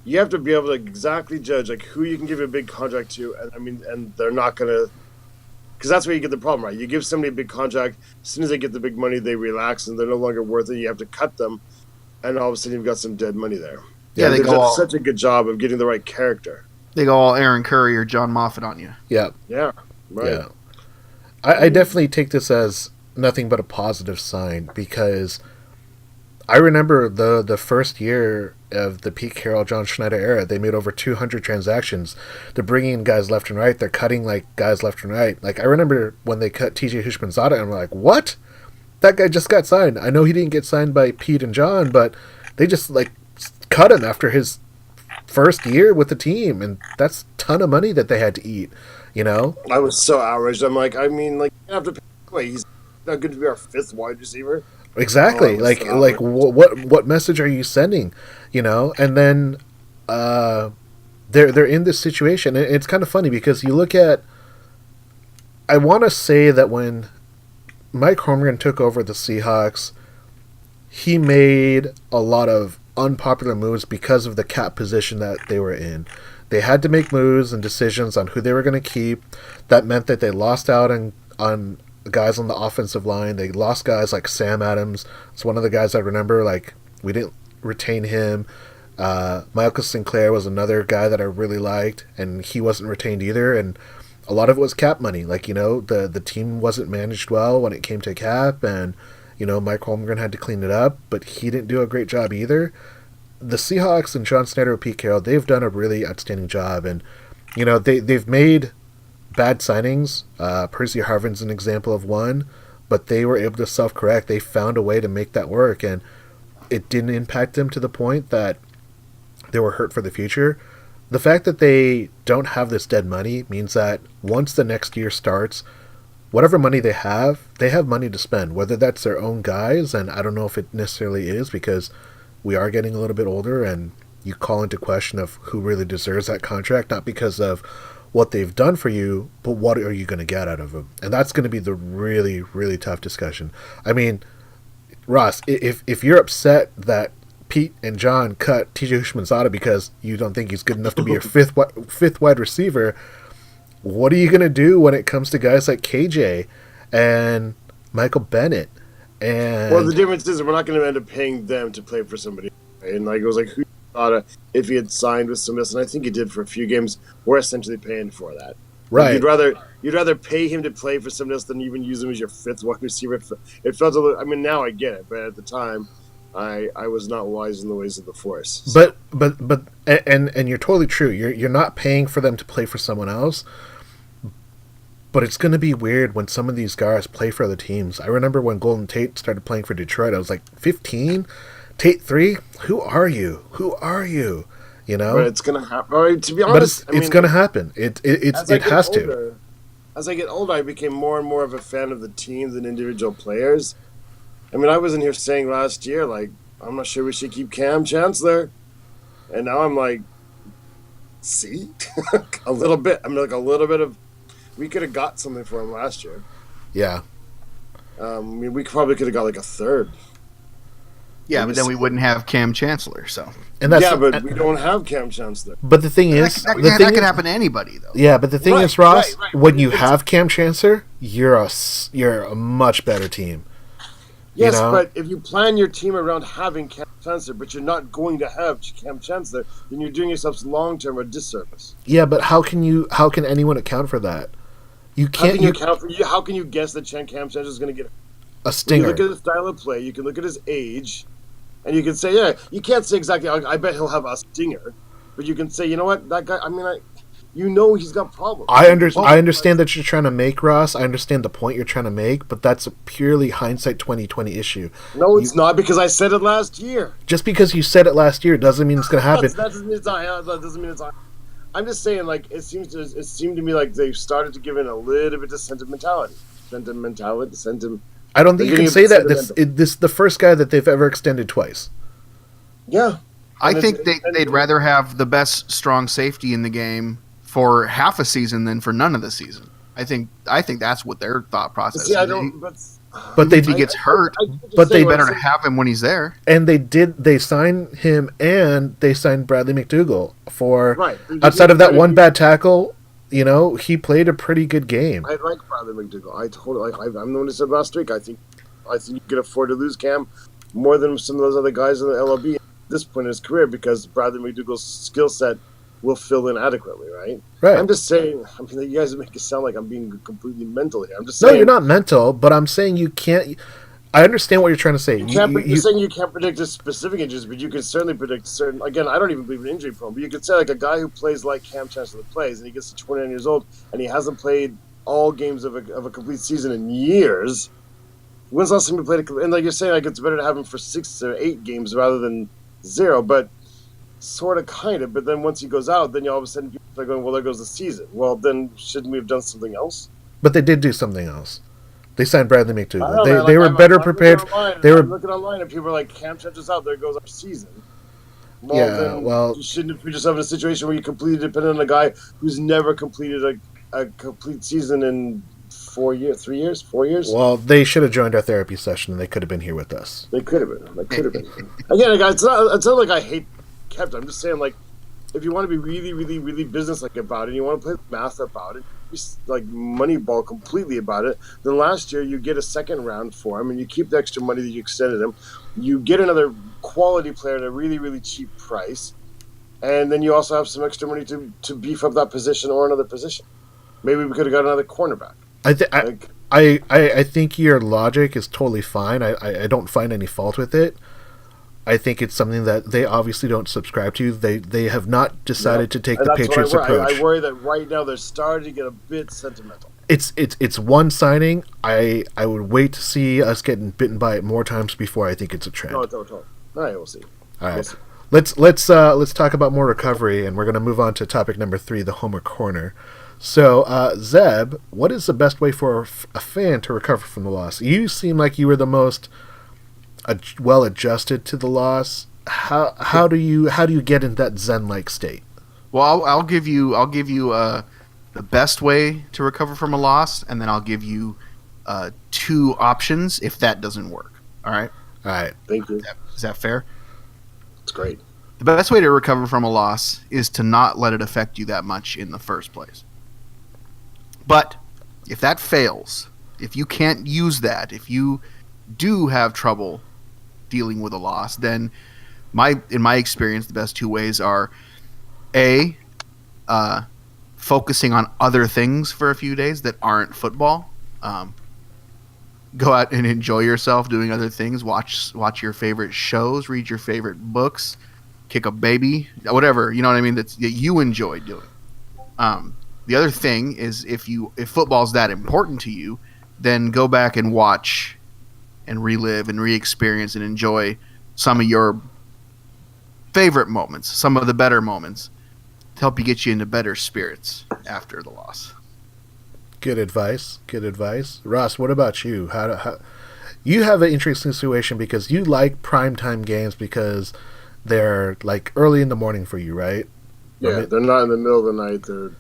you have to be able to exactly judge like who you can give a big contract to, and they're not gonna, because that's where you get the problem, right? You give somebody a big contract, as soon as they get the big money, they relax and they're no longer worth it. You have to cut them, and all of a sudden you've got some dead money there. Yeah, they've done such a good job of getting the right character. They go all Aaron Curry or John Moffat on you. Yeah. Yeah. Right. Yeah. I definitely take this as nothing but a positive sign, because I remember the first year of the Pete Carroll, John Schneider era, they made over 200 transactions. They're bringing in guys left and right. They're cutting like guys left and right. Like, I remember when they cut TJ Hushmanzada, and I'm like, what? That guy just got signed. I know he didn't get signed by Pete and John, but they just like cut him after his first year with the team, and that's a ton of money that they had to eat. You know, I was so outraged. I'm like, I mean, like, you have to pay away. He's not good to be our fifth wide receiver. Exactly. What message are you sending? You know, and then they're in this situation. And it's kind of funny because you look at. I want to say that when Mike Holmgren took over the Seahawks, he made a lot of unpopular moves because of the cap position that they were in. They had to make moves and decisions on who they were going to keep. That meant that they lost out on guys on the offensive line. They lost guys like Sam Adams. It's one of the guys I remember. Like, we didn't retain him. Michael Sinclair was another guy that I really liked, and he wasn't retained either. And a lot of it was cap money. Like, you know, the team wasn't managed well when it came to cap, and, you know, Mike Holmgren had to clean it up, but he didn't do a great job either. The Seahawks and John Snyder and Pete Carroll, they've done a really outstanding job, and, you know, they've made bad signings. Percy Harvin's an example of one, but they were able to self-correct. They found a way to make that work, and it didn't impact them to the point that they were hurt for the future. The fact that they don't have this dead money means that once the next year starts, whatever money they have money to spend, whether that's their own guys, and I don't know if it necessarily is, because we are getting a little bit older, and you call into question of who really deserves that contract, not because of what they've done for you, but what are you going to get out of them? And that's going to be the really, really tough discussion. I mean, Ross, if you're upset that Pete and John cut TJ Hushmanzada because you don't think he's good enough to be your fifth wide receiver, what are you going to do when it comes to guys like KJ and Michael Bennett? And well, the difference is we're not going to end up paying them to play for somebody. Right? And like, it was like, who thought if he had signed with somebody else, and I think he did for a few games, we're essentially paying for that. Right. Like, you'd rather pay him to play for somebody else than even use him as your fifth wide receiver. It felt a little. I mean, now I get it, but at the time, I was not wise in the ways of the Force. So. But and you're totally true. You're not paying for them to play for someone else. But it's going to be weird when some of these guys play for other teams. I remember when Golden Tate started playing for Detroit, I was like, 15? Tate 3? Who are you? You know? But it's going to happen. Right, to be honest, but it's going to happen. It has to. As I get older, I became more and more of a fan of the team than individual players. I mean, I was in here saying last year, like, I'm not sure we should keep Cam Chancellor. And now I'm like, see? a little bit. I'm like, a little bit of... We could have got something for him last year. Yeah. I mean, we probably could have got like a third. Yeah, but then we wouldn't have Cam Chancellor, so. But we don't have Cam Chancellor. But the thing is... That could happen to anybody, though. Yeah, but the thing is, Ross, when you have Cam Chancellor, you're a much better team. Yes, you know? But if you plan your team around having Cam Chancellor, but you're not going to have Cam Chancellor, then you're doing yourself long-term a disservice. Yeah, but how can anyone account for that? You can't. How can you guess that Cam Chancellor is going to get a stinger? You look at his style of play, you can look at his age, and you can say, yeah, you can't say exactly, I bet he'll have a stinger, but you can say, you know what, that guy, I mean, you know he's got problems. I understand that you're trying to make, Ross. I understand the point you're trying to make, but that's a purely hindsight 2020 issue. No, it's not, because I said it last year. Just because you said it last year doesn't mean it's going to happen. That doesn't mean it's not. I'm just saying, like, it seemed to me like they've started to give in a little bit of sentimentality. I don't think you can say that. This is the first guy that they've ever extended twice. Yeah. I think they'd rather have the best strong safety in the game for half a season than for none of the season. I think that's what their thought process See, I is. don't. But they If he gets hurt, but they better to have him when he's there. And they signed him and they signed Bradley McDougall for right. outside of that one bad tackle. You know, he played a pretty good game. I like Bradley McDougall. I'm the one who said last week. I think you can afford to lose Cam more than some of those other guys in the LOB at this point in his career because Bradley McDougall's skill set will fill in adequately, right? Right. I'm just saying. I mean, you guys make it sound like I'm being completely mental here. I'm just saying. No, you're not mental, but I'm saying you can't. I understand what you're trying to say. You're saying you can't predict a specific injuries, but you can certainly predict certain. Again, I don't even believe in injury prone, but you could say like a guy who plays like Cam Chancellor plays, and he gets to 29 years old, and he hasn't played all games of a complete season in years. When's the last time he played? And like you're saying, like it's better to have him for 6 or 8 games rather than 0, but sort of, kind of. But then once he goes out, then all of a sudden people are going, well, there goes the season. Well, then shouldn't we have done something else? But they did do something else. They signed Bradley McDougall. Know, they were better prepared. They were looking online, and people are like, "Cam Chancellor's out. There goes our season." Well, you shouldn't be just having a situation where you completely depend on a guy who's never completed a complete season in 4 years, 3 years, 4 years. Well, they should have joined our therapy session, and they could have been here with us. They could have been. Again, guys, it's not like I hate Kept. I'm just saying, like, if you want to be really, really, really businesslike about it, and you want to play math about it, like Moneyball completely about it, then last year you get a second round for him, and you keep the extra money that you extended him. You get another quality player at a really, really cheap price, and then you also have some extra money to beef up that position or another position. Maybe we could have got another cornerback. I think your logic is totally fine. I don't find any fault with it. I think it's something that they obviously don't subscribe to. They have not decided to take the Patriots approach. I worry that right now they're starting to get a bit sentimental. It's one signing. I would wait to see us getting bitten by it more times before I think it's a trend. No. All right, we'll see. All right, let's talk about more recovery, and we're going to move on to topic number 3, the Homer Corner. So, Zeb, what is the best way for a fan to recover from the loss? You seem like you were the most well adjusted to the loss. How do you get in that zen-like state? Well, I'll give you the best way to recover from a loss, and then I'll give you 2 options if that doesn't work. All right. Thank you. Is that fair? It's great. The best way to recover from a loss is to not let it affect you that much in the first place. But if that fails, if you can't use that, if you do have trouble dealing with a loss, then in my experience, the best 2 ways are A, focusing on other things for a few days that aren't football. Go out and enjoy yourself doing other things. Watch your favorite shows, read your favorite books, kick a baby, whatever, you know what I mean, that you enjoy doing. The other thing is if football's that important to you, then go back and watch and relive and re-experience and enjoy some of your favorite moments, some of the better moments, to help you get you into better spirits after the loss. Good advice. Ross, what about you? How you have an interesting situation because you like primetime games because they're like early in the morning for you, right? Yeah, they're not in the middle of the night. They're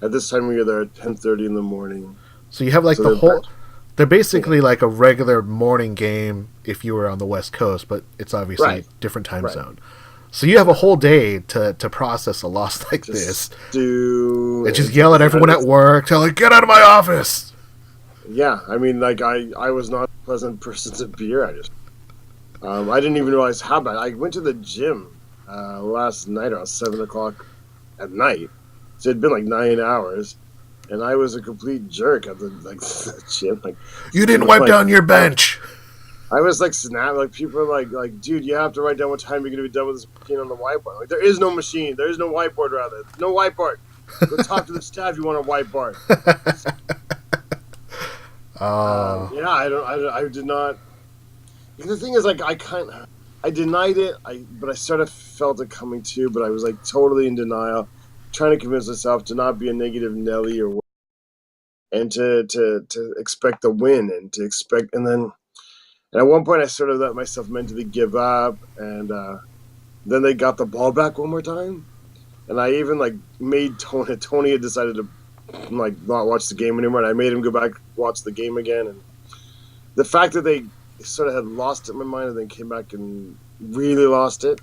at this time of year. They're at 10:30 in the morning. So you have like they're basically like a regular morning game if you were on the West Coast, but it's obviously a different time zone. So you have a whole day to process a loss like this. And just yell at everyone at work, tell them, get out of my office! Yeah, I mean, like, I was not a pleasant person to be here. I didn't even realize how bad. I went to the gym last night around 7 o'clock at night. So it'd been like 9 hours. And I was a complete jerk at the gym. Like, you didn't wipe down your bench. I was like people are like, dude, you have to write down what time you're gonna be done with this machine on the whiteboard. Like, there is no machine. There is no whiteboard. Rather, no whiteboard. Go talk to the staff. You want a whiteboard? I did not. The thing is, like, I denied it. But I sort of felt it coming too. But I was like totally in denial, trying to convince myself to not be a negative Nelly and to expect the win and then. And at one point, I sort of let myself mentally give up, and then they got the ball back one more time, and I even like made Tony had decided to like not watch the game anymore. And I made him go back watch the game again, and the fact that they sort of had lost it in my mind and then came back and really lost it,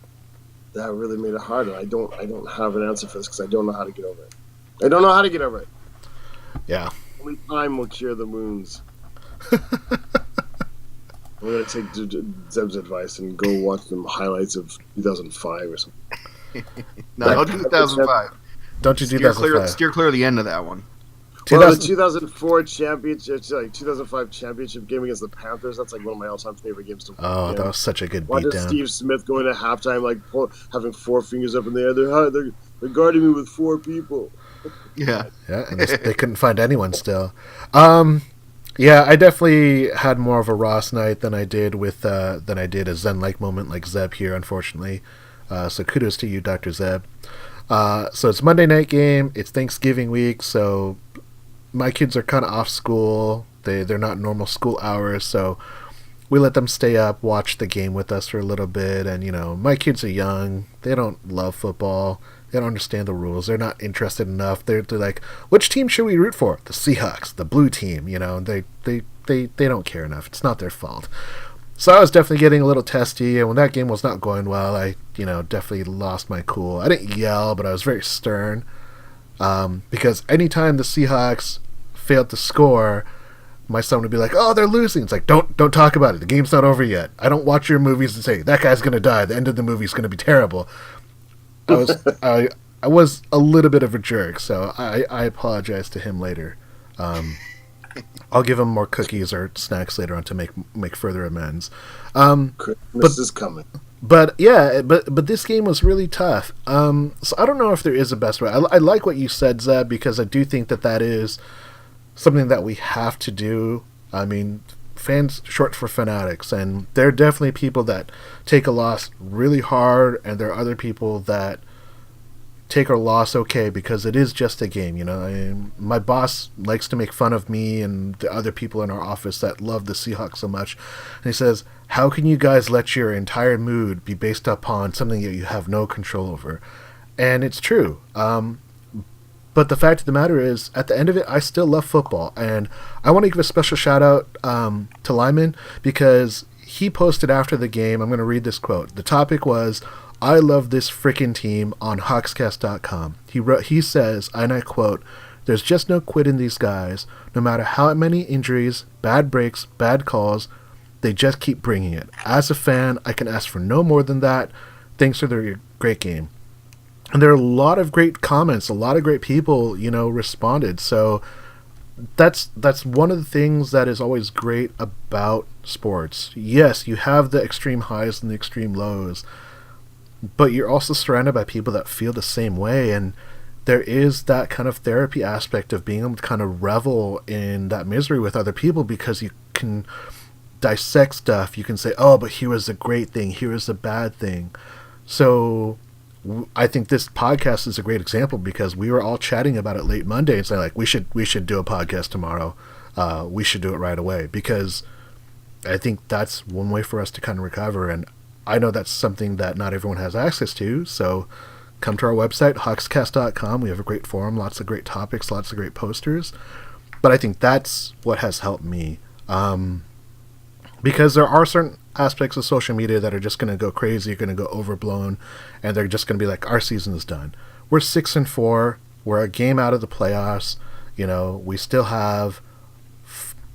that really made it harder. I don't have an answer for this because I don't know how to get over it. I don't know how to get over it. Yeah. Only time will cure the wounds. I'm going to take Zeb's advice and go watch some highlights of 2005 or something. No, don't do 2005. Don't you do 2005. Steer clear of the end of that one. Well, the 2004 championship, 2005 championship game against the Panthers, that's like one of my all-time favorite games to watch. Oh, that was such a good Watching beatdown. Steve Smith going to halftime, like having 4 fingers up in the air. They're guarding me with 4 people. Yeah. Yeah, and they couldn't find anyone still. Yeah, I definitely had more of a Ross night than I did a Zen-like moment like Zeb here, unfortunately. So kudos to you, Dr. Zeb. So it's Monday night game. It's Thanksgiving week, so my kids are kind of off school. They're not normal school hours, so we let them stay up, watch the game with us for a little bit. And, you know, my kids are young. They don't love football. They don't understand the rules. They're not interested enough. They're like, which team should we root for? The Seahawks, the blue team. You know, they don't care enough. It's not their fault. So I was definitely getting a little testy, and when that game was not going well, I, definitely lost my cool. I didn't yell, but I was very stern, because anytime the Seahawks failed to score, my son would be like, "Oh, they're losing." It's like, don't talk about it. The game's not over yet. I don't watch your movies and say that guy's gonna die. The end of the movie's gonna be terrible. I was a little bit of a jerk, so I apologize to him later. I'll give him more cookies or snacks later on to make further amends. Christmas is coming. But yeah, but this game was really tough. So I don't know if there is a best way. I like what you said, Zeb, because I do think that is something that we have to do. I mean, fans short for fanatics, and there are definitely people that take a loss really hard, and there are other people that take a loss okay because it is just a game. My boss likes to make fun of me and the other people in our office that love the Seahawks so much, and he says, how can you guys let your entire mood be based upon something that you have no control over? And it's true. But the fact of the matter is, at the end of it, I still love football. And I want to give a special shout out to Lyman, because he posted after the game, I'm going to read this quote. The topic was, "I love this frickin' team" on Hawkscast.com. He says, and I quote, "There's just no quit in these guys. No matter how many injuries, bad breaks, bad calls, they just keep bringing it. As a fan, I can ask for no more than that. Thanks for their great game." And there are a lot of great comments, a lot of great people, responded. So that's one of the things that is always great about sports. Yes, you have the extreme highs and the extreme lows, but you're also surrounded by people that feel the same way. And there is that kind of therapy aspect of being able to kind of revel in that misery with other people, because you can dissect stuff. You can say, oh, but here was a great thing, here was a bad thing. So I think this podcast is a great example, because we were all chatting about it late Monday and saying, like, we should do a podcast tomorrow. We should do it right away, because I think that's one way for us to kind of recover. And I know that's something that not everyone has access to. So come to our website, hawkscast.com. We have a great forum, lots of great topics, lots of great posters. But I think that's what has helped me. Because there are certain aspects of social media that are just going to go crazy, going to go overblown, and they're just going to be like, our season is done. We're 6-4. We're a game out of the playoffs. We still have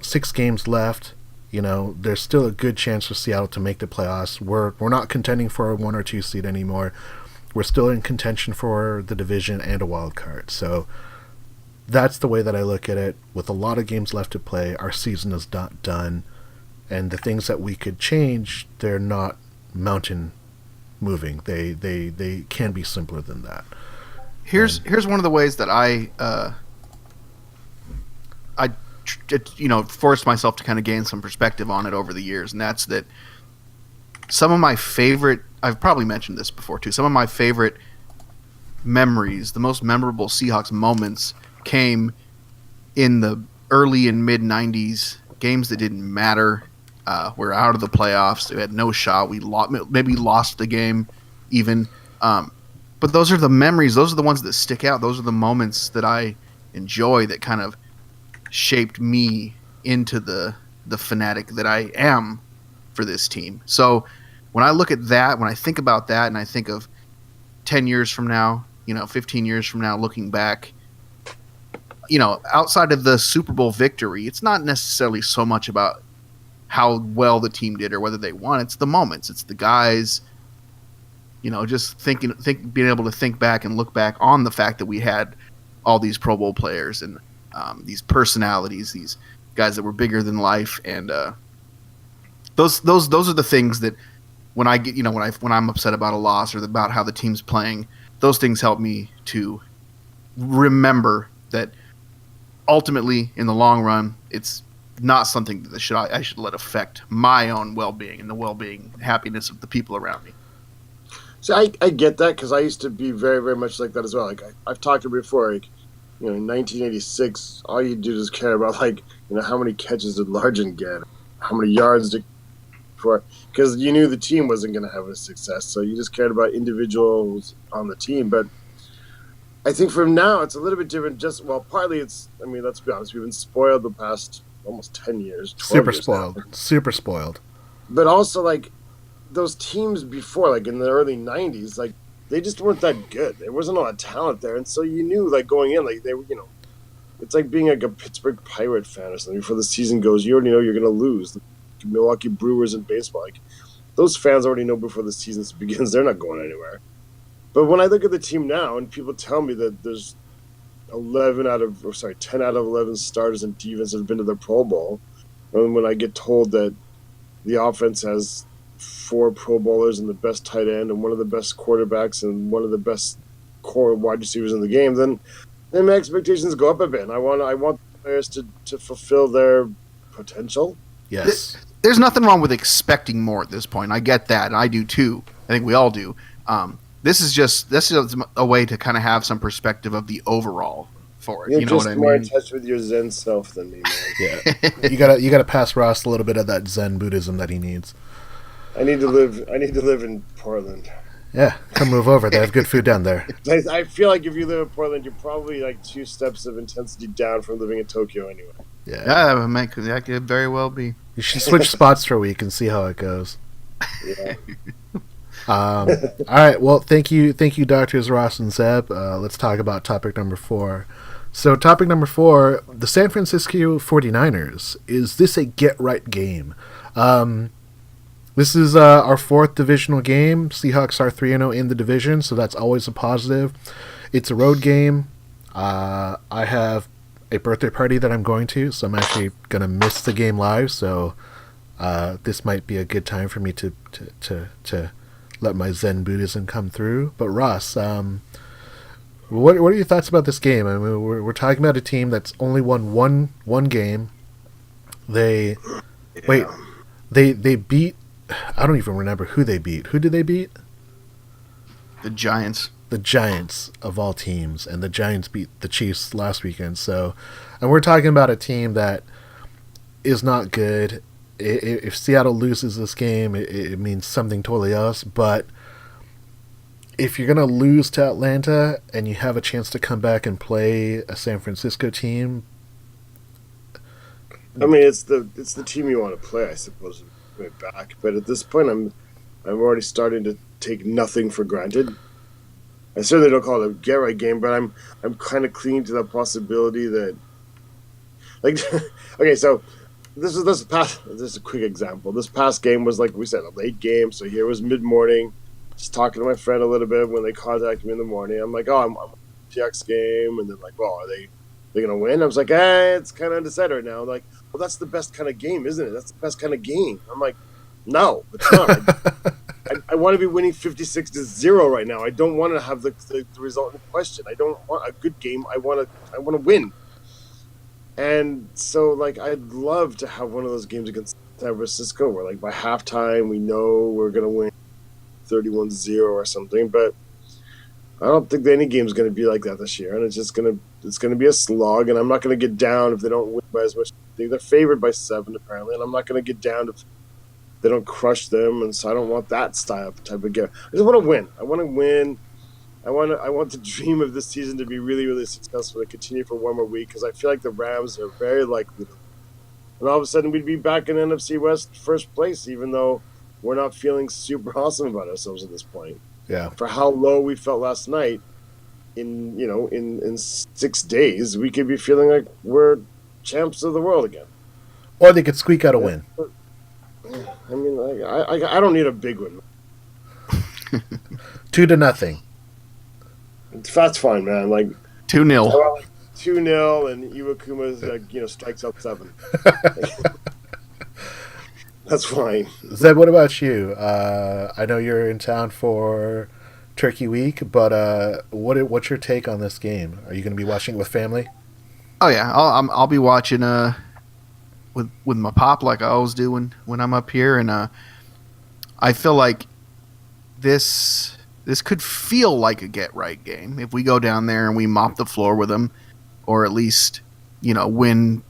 6 games left. There's still a good chance for Seattle to make the playoffs. We're not contending for a 1 or 2 seed anymore. We're still in contention for the division and a wild card. So that's the way that I look at it. With a lot of games left to play, our season is not done. And the things that we could change, they're not mountain moving. They can be simpler than that. Here's one of the ways that I forced myself to kind of gain some perspective on it over the years, and that's that some of my favorite, I've probably mentioned this before too, some of my favorite memories, the most memorable Seahawks moments, came in the early and mid 90s, games that didn't matter. We're out of the playoffs. We had no shot. We maybe lost the game even. But those are the memories. Those are the ones that stick out. Those are the moments that I and joy that kind of shaped me into the fanatic that I am for this team. So when I look at that, when I think about that, and I think of 10 years from now, 15 years from now, looking back, outside of the Super Bowl victory, it's not necessarily so much about how well the team did or whether they won. It's the moments. It's the guys, just being able to think back and look back on the fact that we had all these Pro Bowl players and these personalities, these guys that were bigger than life. And those are the things that when I get, when I'm upset about a loss or about how the team's playing, those things help me to remember that ultimately, in the long run, it's not something that I should let affect my own well-being and the well-being and happiness of the people around me. So I get that, because I used to be very, very much like that as well. Like I've talked to you before, in 1986, all you do is care about how many catches did Largent get, how many yards did because you knew the team wasn't going to have a success, so you just cared about individuals on the team. But I think from now it's a little bit different. Partly let's be honest, we've been spoiled the past almost 10 years. Super spoiled. But also, those teams before, in the early 90s, they just weren't that good. There wasn't a lot of talent there, and so you knew, going in, they were, it's like being a Pittsburgh Pirate fan or something. Before the season goes, you already know you're going to lose. The Milwaukee Brewers in baseball, those fans already know before the season begins they're not going anywhere. But when I look at the team now, and people tell me that there's 10 out of 11 starters and defense have been to the Pro Bowl, and when I get told that the offense has 4 Pro Bowlers and the best tight end and one of the best quarterbacks and one of the best core wide receivers in the game, then my expectations go up a bit. And I want the players to fulfill their potential. Yes. There's nothing wrong with expecting more at this point. I get that, and I do too. I think we all do. This is a way to kind of have some perspective of the overall for it. You're you know just what I more mean? in touch with your Zen self than me, man. Yeah. you gotta pass Ross a little bit of that Zen Buddhism that he needs. I need to live in Portland. Yeah, come move over. They have good food down there. I feel like if you live in Portland, you're probably 2 steps of intensity down from living in Tokyo anyway. Yeah, that could very well be. You should switch spots for a week and see how it goes. Yeah. All right. Well, thank you, Doctors Ross and Zeb. Let's talk about topic number 4. So, topic number 4: the San Francisco 49ers. Is this a get-right game? This is our 4th divisional game. Seahawks are 3-0 in the division, so that's always a positive. It's a road game. I have a birthday party that I'm going to, so I'm actually going to miss the game live, so this might be a good time for me to let my Zen Buddhism come through. But Ross, what are your thoughts about this game? I mean, we're talking about a team that's only won one game. They beat, I don't even remember who they beat. Who did they beat? The Giants. The Giants of all teams, and the Giants beat the Chiefs last weekend. So, and we're talking about a team that is not good. If Seattle loses this game, it means something totally else. But if you're going to lose to Atlanta and you have a chance to come back and play a San Francisco team, I mean, it's the team you want to play, I suppose, way back. But at this point, I'm already starting to take nothing for granted. I certainly don't call it a get-right game, but I'm kind of clinging to the possibility that, okay, so this is a quick example. This past game was, like we said, a late game. So here was mid-morning, just talking to my friend a little bit when they contacted me in the morning. I'm like, I'm TX game, and they're like, well, are they gonna win? I was like, it's kind of undecided right now. I'm like, well, that's the best kind of game, isn't it? That's the best kind of game. I'm like, no, it's not. I want to be winning 56-0 right now. I don't want to have the result in question. I don't want a good game. I want to win. And so, I'd love to have one of those games against San Francisco where, by halftime, we know we're going to win 31-0 or something. But I don't think any game's going to be like that this year. And it's going to be a slog. And I'm not going to get down if they don't win by as much. They're favored by 7, apparently. And I'm not going to get down if they don't crush them. And so I don't want that type of game. I just want to win. I want to win. I want the dream of this season to be really, really successful, to continue for one more week, because I feel like the Rams are very likely to. And all of a sudden, we'd be back in NFC West first place, even though we're not feeling super awesome about ourselves at this point. Yeah. For how low we felt last night, in 6 days, we could be feeling like we're champs of the world again. Or they could squeak out a win. I mean, I don't need a big one. 2-0. That's fine, man. Like 2-0. 2-0, and Iwakuma strikes out 7. That's fine. Zeb, what about you? I know you're in town for Turkey Week, but what's your take on this game? Are you going to be watching it with family? Oh yeah, I'll be watching with my pop like I always do when I'm up here, and I feel like this could feel like a get right game if we go down there and we mop the floor with them, or at least win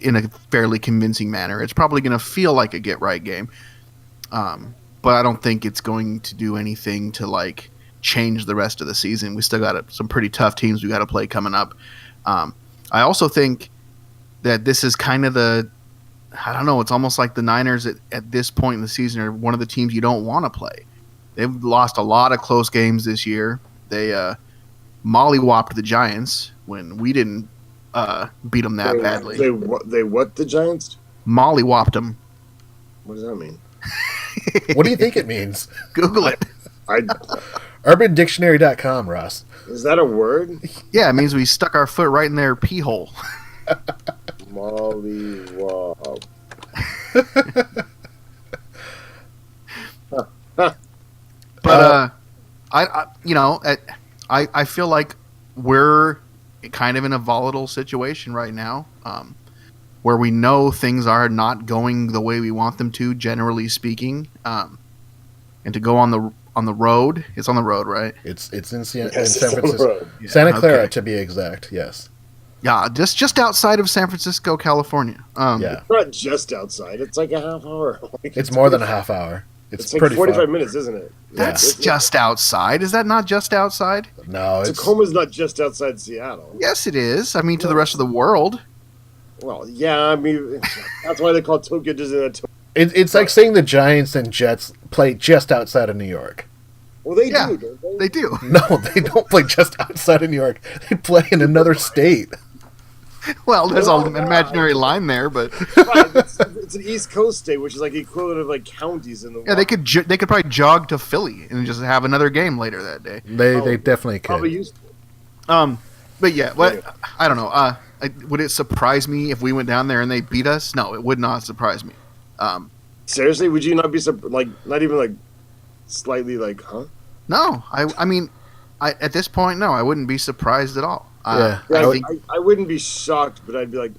in a fairly convincing manner. It's probably going to feel like a get right game, but I don't think it's going to do anything to like change the rest of the season. We still got some pretty tough teams we got to play coming up. I also think that this is kind of it's almost like the Niners at this point in the season are one of the teams you don't want to play. They've lost a lot of close games this year. They mollywopped the Giants when we didn't beat them that badly. They what the Giants? Mollywopped them. What does that mean? What do you think it means? Google it. UrbanDictionary.com, Ross. Is that a word? Yeah, it means we stuck our foot right in their pee hole. Mollywop. But I feel like we're kind of in a volatile situation right now, where we know things are not going the way we want them to, generally speaking, and to go on the road. It's on the road, right? It's in San Yes, Francisco, Yeah, Santa Clara okay. to be exact. Yes. Yeah, just outside of San Francisco, California. Yeah. It's not just outside. It's like a half hour. It's more than a half hour. It's like pretty 45 far. minutes, isn't it? That's just outside. Is that not just outside? No, it's Tacoma's not just outside Seattle. Yes, it is. I mean, to the rest of the world. Well, yeah, I mean, that's why they call Tokyo Disneyland. it's like saying the Giants and Jets play just outside of New York. Well, they Yeah. do, don't they? They do. No, they don't play just outside of New York. They play in another state. Well, there's an imaginary line there, but Right, it's an East Coast state, which is like the equivalent of like counties in the world. yeah, they could probably jog to Philly and just have another game later that day. They definitely Probably could. used to. But yeah, I don't know. Would it surprise me if we went down there and they beat us? No, it would not surprise me. Seriously, would you not be not even like slightly like, huh? No, I mean, at this point, no, I wouldn't be surprised at all. Yeah. Yeah, I think I wouldn't be shocked, but I'd be like,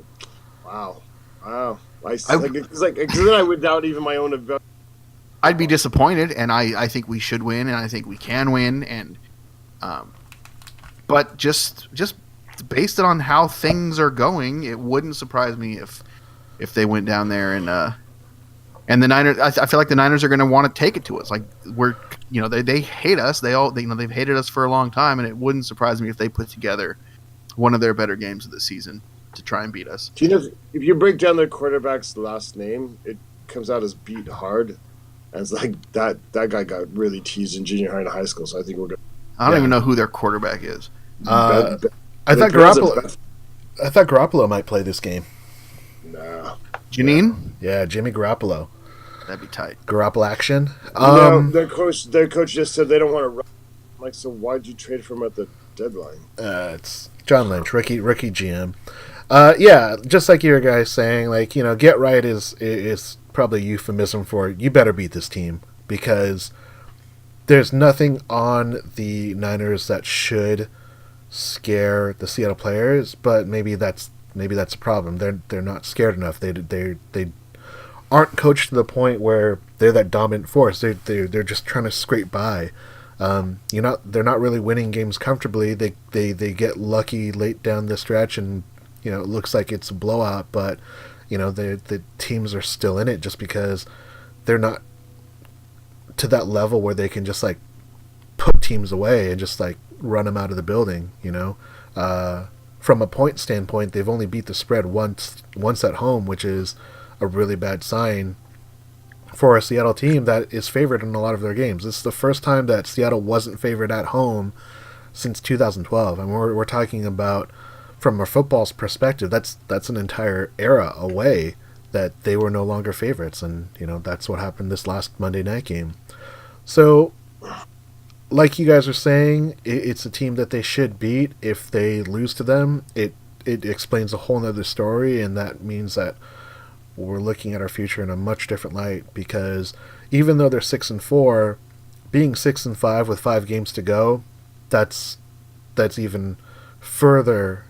wow. Because then I would doubt even my own ability. I'd be disappointed, and I think we should win, and I think we can win, and but just based on how things are going, it wouldn't surprise me if they went down there and the Niners. I feel like the Niners are going to want to take it to us. Like they hate us. They've hated us for a long time, and it wouldn't surprise me if they put together one of their better games of the season to try and beat us. Do you know if you break down their quarterback's last name, it comes out as Beat Hard, and it's like that guy got really teased in junior high and high school. So I think we're good. I don't even know who their quarterback is. I thought Garoppolo might play this game. Nah. Janine? Yeah, Jimmy Garoppolo. That'd be tight. Garoppolo action. No, their coach just said they don't want to run. I'm like, so why'd you trade for him at the deadline? It's John Lynch, rookie GM. Yeah, just like you guys saying, like, get right is probably a euphemism for you better beat this team, because there's nothing on the Niners that should scare the Seattle players, but maybe that's a problem. They're not scared enough. They aren't coached to the point where they're that dominant force. They're just trying to scrape by. They're not really winning games comfortably. They get lucky late down the stretch, and it looks like it's a blowout. But the teams are still in it just because they're not to that level where they can just like put teams away and just like run them out of the building. From a point standpoint, they've only beat the spread once at home, which is a really bad sign for a Seattle team that is favored in a lot of their games. This is the first time that Seattle wasn't favored at home since 2012, and we're talking about, from a football's perspective, that's an entire era away that they were no longer favorites, and that's what happened this last Monday night game. So, like you guys are saying, it's a team that they should beat. If they lose to them, it explains a whole nother story, and that means that we're looking at our future in a much different light, because even though they're 6-4, being 6-5 with 5 games to go, that's even further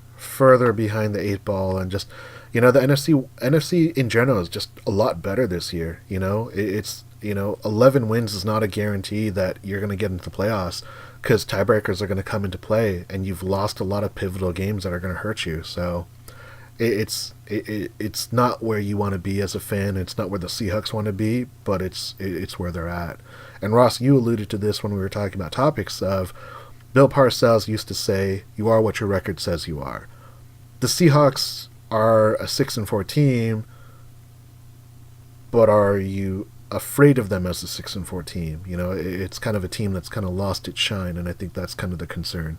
behind the 8 ball, and just the NFC in general is just a lot better this year. It's 11 wins is not a guarantee that you're going to get into the playoffs, because tiebreakers are going to come into play, and you've lost a lot of pivotal games that are going to hurt you. So it's not where you want to be as a fan. It's not where the Seahawks want to be, but it's where they're at. And Ross, you alluded to this when we were talking about topics of Bill Parcells used to say, "You are what your record says you are." The Seahawks are a 6-4 team, but are you afraid of them as a 6-4 team? It's kind of a team that's kind of lost its shine, and I think that's kind of the concern.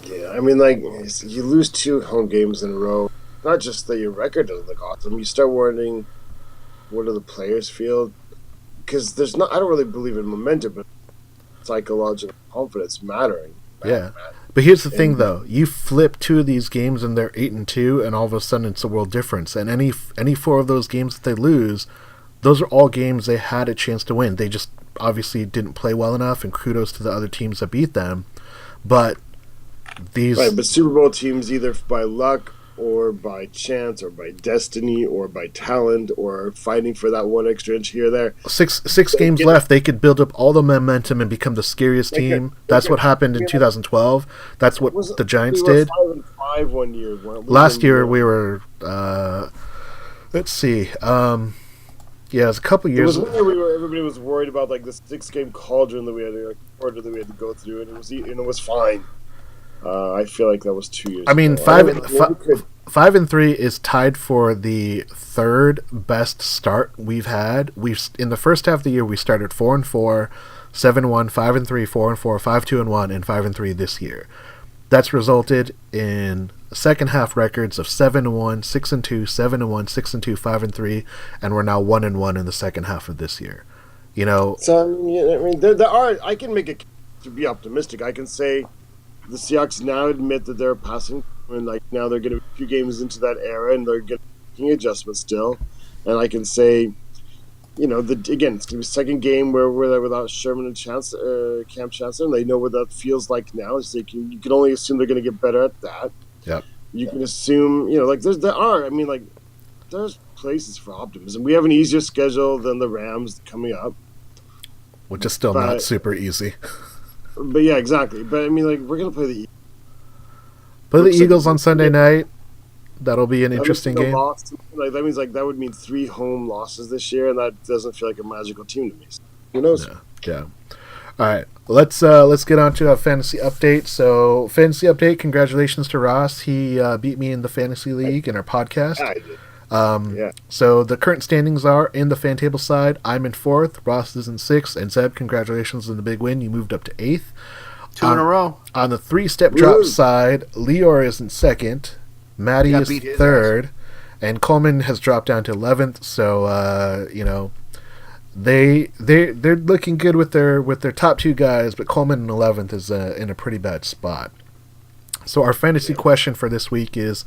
Yeah, I mean, like, you lose 2 home games in a row. Not just that your record doesn't look awesome. You start wondering, what do the players feel? Because I don't really believe in momentum, but psychological confidence mattering. Yeah. But here's the thing, though. You flip 2 of these games and they're 8-2, and all of a sudden it's a world difference. And any 4 of those games that they lose, those are all games they had a chance to win. They just obviously didn't play well enough, and kudos to the other teams that beat them. But but Super Bowl teams, either by luck or by chance or by destiny or by talent or fighting for that 1 extra inch here or there. Six games left. They could build up all the momentum and become the scariest team. That's what happened in 2012. That's what the Giants did. 5-5 one year. Last year we were. Let's see. Yeah, it was a couple years. It was one year everybody was worried about like the 6-game cauldron that we had to go through, and it was fine. I feel like that was 2 years. I mean, ago. 5-3 is tied for the 3rd best start we've had. In the first half of the year we started 4-4, 7-1, 5-3, 4-4, 5-2-1, and 5-3 this year. That's resulted in second half records of 7-1, 6-2, 7-1, 6-2, 5-3, and we're now 1-1 in the second half of this year. So I mean, there are. I can make it to be optimistic. I can say the Seahawks now admit that they're passing, and like now they're going to be a few games into that era, and they're making adjustments still. And I can say, it's going to be the second game where we're there without Sherman and Cam Chancellor, and they know what that feels like now. It's like you can only assume they're going to get better at that. Yep. You can assume, there's places for optimism. We have an easier schedule than the Rams coming up, which is still not super easy. But yeah, exactly. But I mean, like, we're gonna play the Eagles on Sunday night. That'll be an interesting game. Like that means that would mean 3 home losses this year, and that doesn't feel like a magical team to me. So who knows? Yeah. All right, let's get on to a fantasy update. So, fantasy update. Congratulations to Ross. He beat me in the fantasy league in our podcast. I did. So the current standings are in the FanTable side. I'm in 4th. Ross is in 6th, and Zeb, congratulations on the big win. You moved up to 8th. 2 in a row. On the 3-step drop side, Lior is in 2nd. Matty is 3rd, and Coleman has dropped down to 11th. So they're looking good with their top 2 guys, but Coleman in 11th is in a pretty bad spot. So our fantasy question for this week is: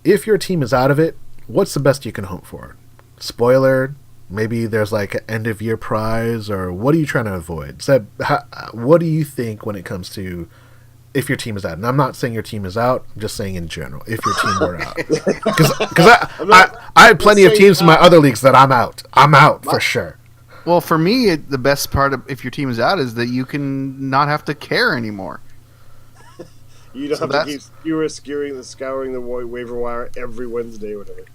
if your team is out of it, what's the best you can hope for? Spoiler, maybe there's like an end of year prize, or what are you trying to avoid? Seb, what do you think when it comes to if your team is out? And I'm not saying your team is out, I'm just saying in general, if your team were out. Because I had plenty of teams in my other leagues that I'm out. I'm out for sure. Well, for me, the best part of if your team is out is that you can not have to care anymore. You don't have to keep scouring the waiver wire every Wednesday or whatever.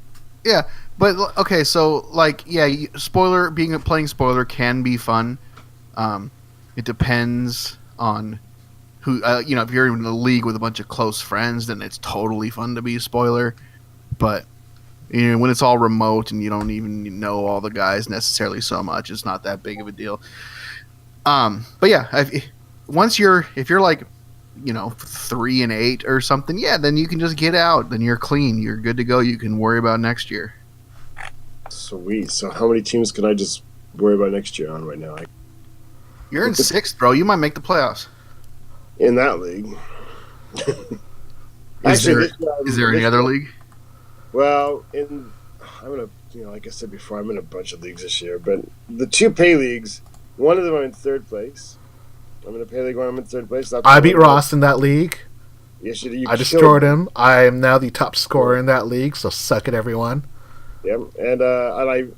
Yeah, but okay, so playing spoiler can be fun. It depends on who if you're in a league with a bunch of close friends, then it's totally fun to be a spoiler. But when it's all remote and you don't even know all the guys necessarily so much, it's not that big of a deal. But yeah, if you're like 3-8 or something, yeah, then you can just get out. Then you're clean. You're good to go. You can worry about next year. Sweet. So how many teams can I just worry about next year on right now? You're in 6th, bro. You might make the playoffs. In that league. Is there any other league? Well, like I said before, I'm in a bunch of leagues this year, but the 2 pay leagues, one of them I'm in 3rd place. I'm in a pay league where I'm in 3rd place. I beat Ross in that league. Yes, you I destroyed him. I am now the top scorer in that league, so suck it, everyone. Yeah, and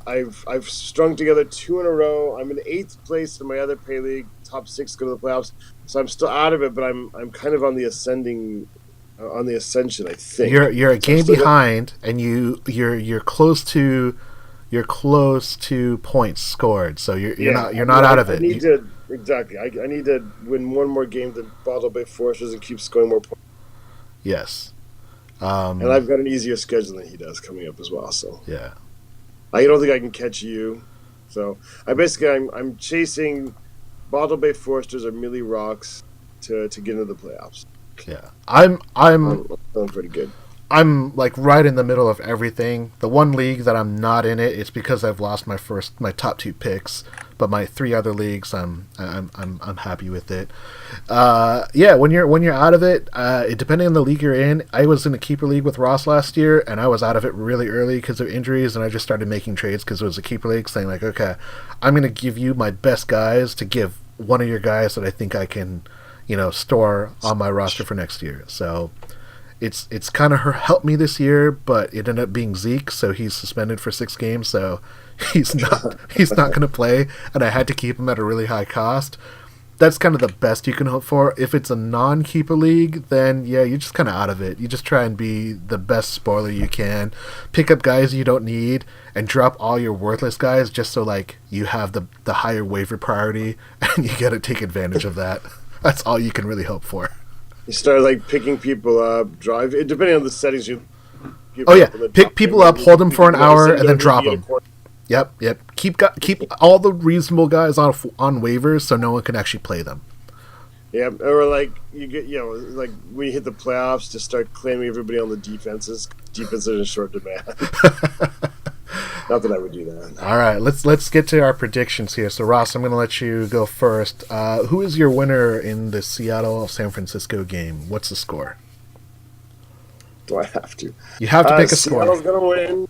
I've strung together 2 in a row. I'm in 8th place in my other pay league. Top 6 go to the playoffs, so I'm still out of it, but I'm kind of on the ascension, I think. You're a game behind, and you're close to points scored, so you're not out of it. I need to win one more game than Bottle Bay Foresters and keep scoring more points. Yes. And I've got an easier schedule than he does coming up as well. So yeah, I don't think I can catch you. So I'm chasing Bottle Bay Foresters or Millie Rocks to get into the playoffs. Yeah, I'm feeling pretty good. I'm like right in the middle of everything. The one league that I'm not in it's because I've lost my top 2 picks, but my 3 other leagues I'm happy with it. Yeah, when you're out of it, depending on the league you're in, I was in a keeper league with Ross last year, and I was out of it really early because of injuries, and I just started making trades because it was a keeper league, saying like, okay, I'm going to give you my best guys to give one of your guys that I think I can, store on my roster for next year. So it's kind of helped me this year, but it ended up being Zeke, so he's suspended for 6 games, so he's not going to play, and I had to keep him at a really high cost. That's kind of the best you can hope for. If it's a non-keeper league, then yeah, you're just kind of out of it. You just try and be the best spoiler you can, pick up guys you don't need, and drop all your worthless guys just so like you have the higher waiver priority, and you got to take advantage of that. That's all you can really hope for. You start like picking people up, depending on the settings you. Oh yeah, pick people up, hold them for an hour, and then drop them. Yep. Keep all the reasonable guys on waivers so no one can actually play them. Yeah, or like you get, like when you hit the playoffs, just start claiming everybody on the defenses. Defenses are in short demand. Not that I would do that. All right, let's get to our predictions here. So Ross, I'm going to let you go first. Who is your winner in the Seattle-San Francisco game? What's the score? Do I have to? You have to pick a score. Seattle's going to win.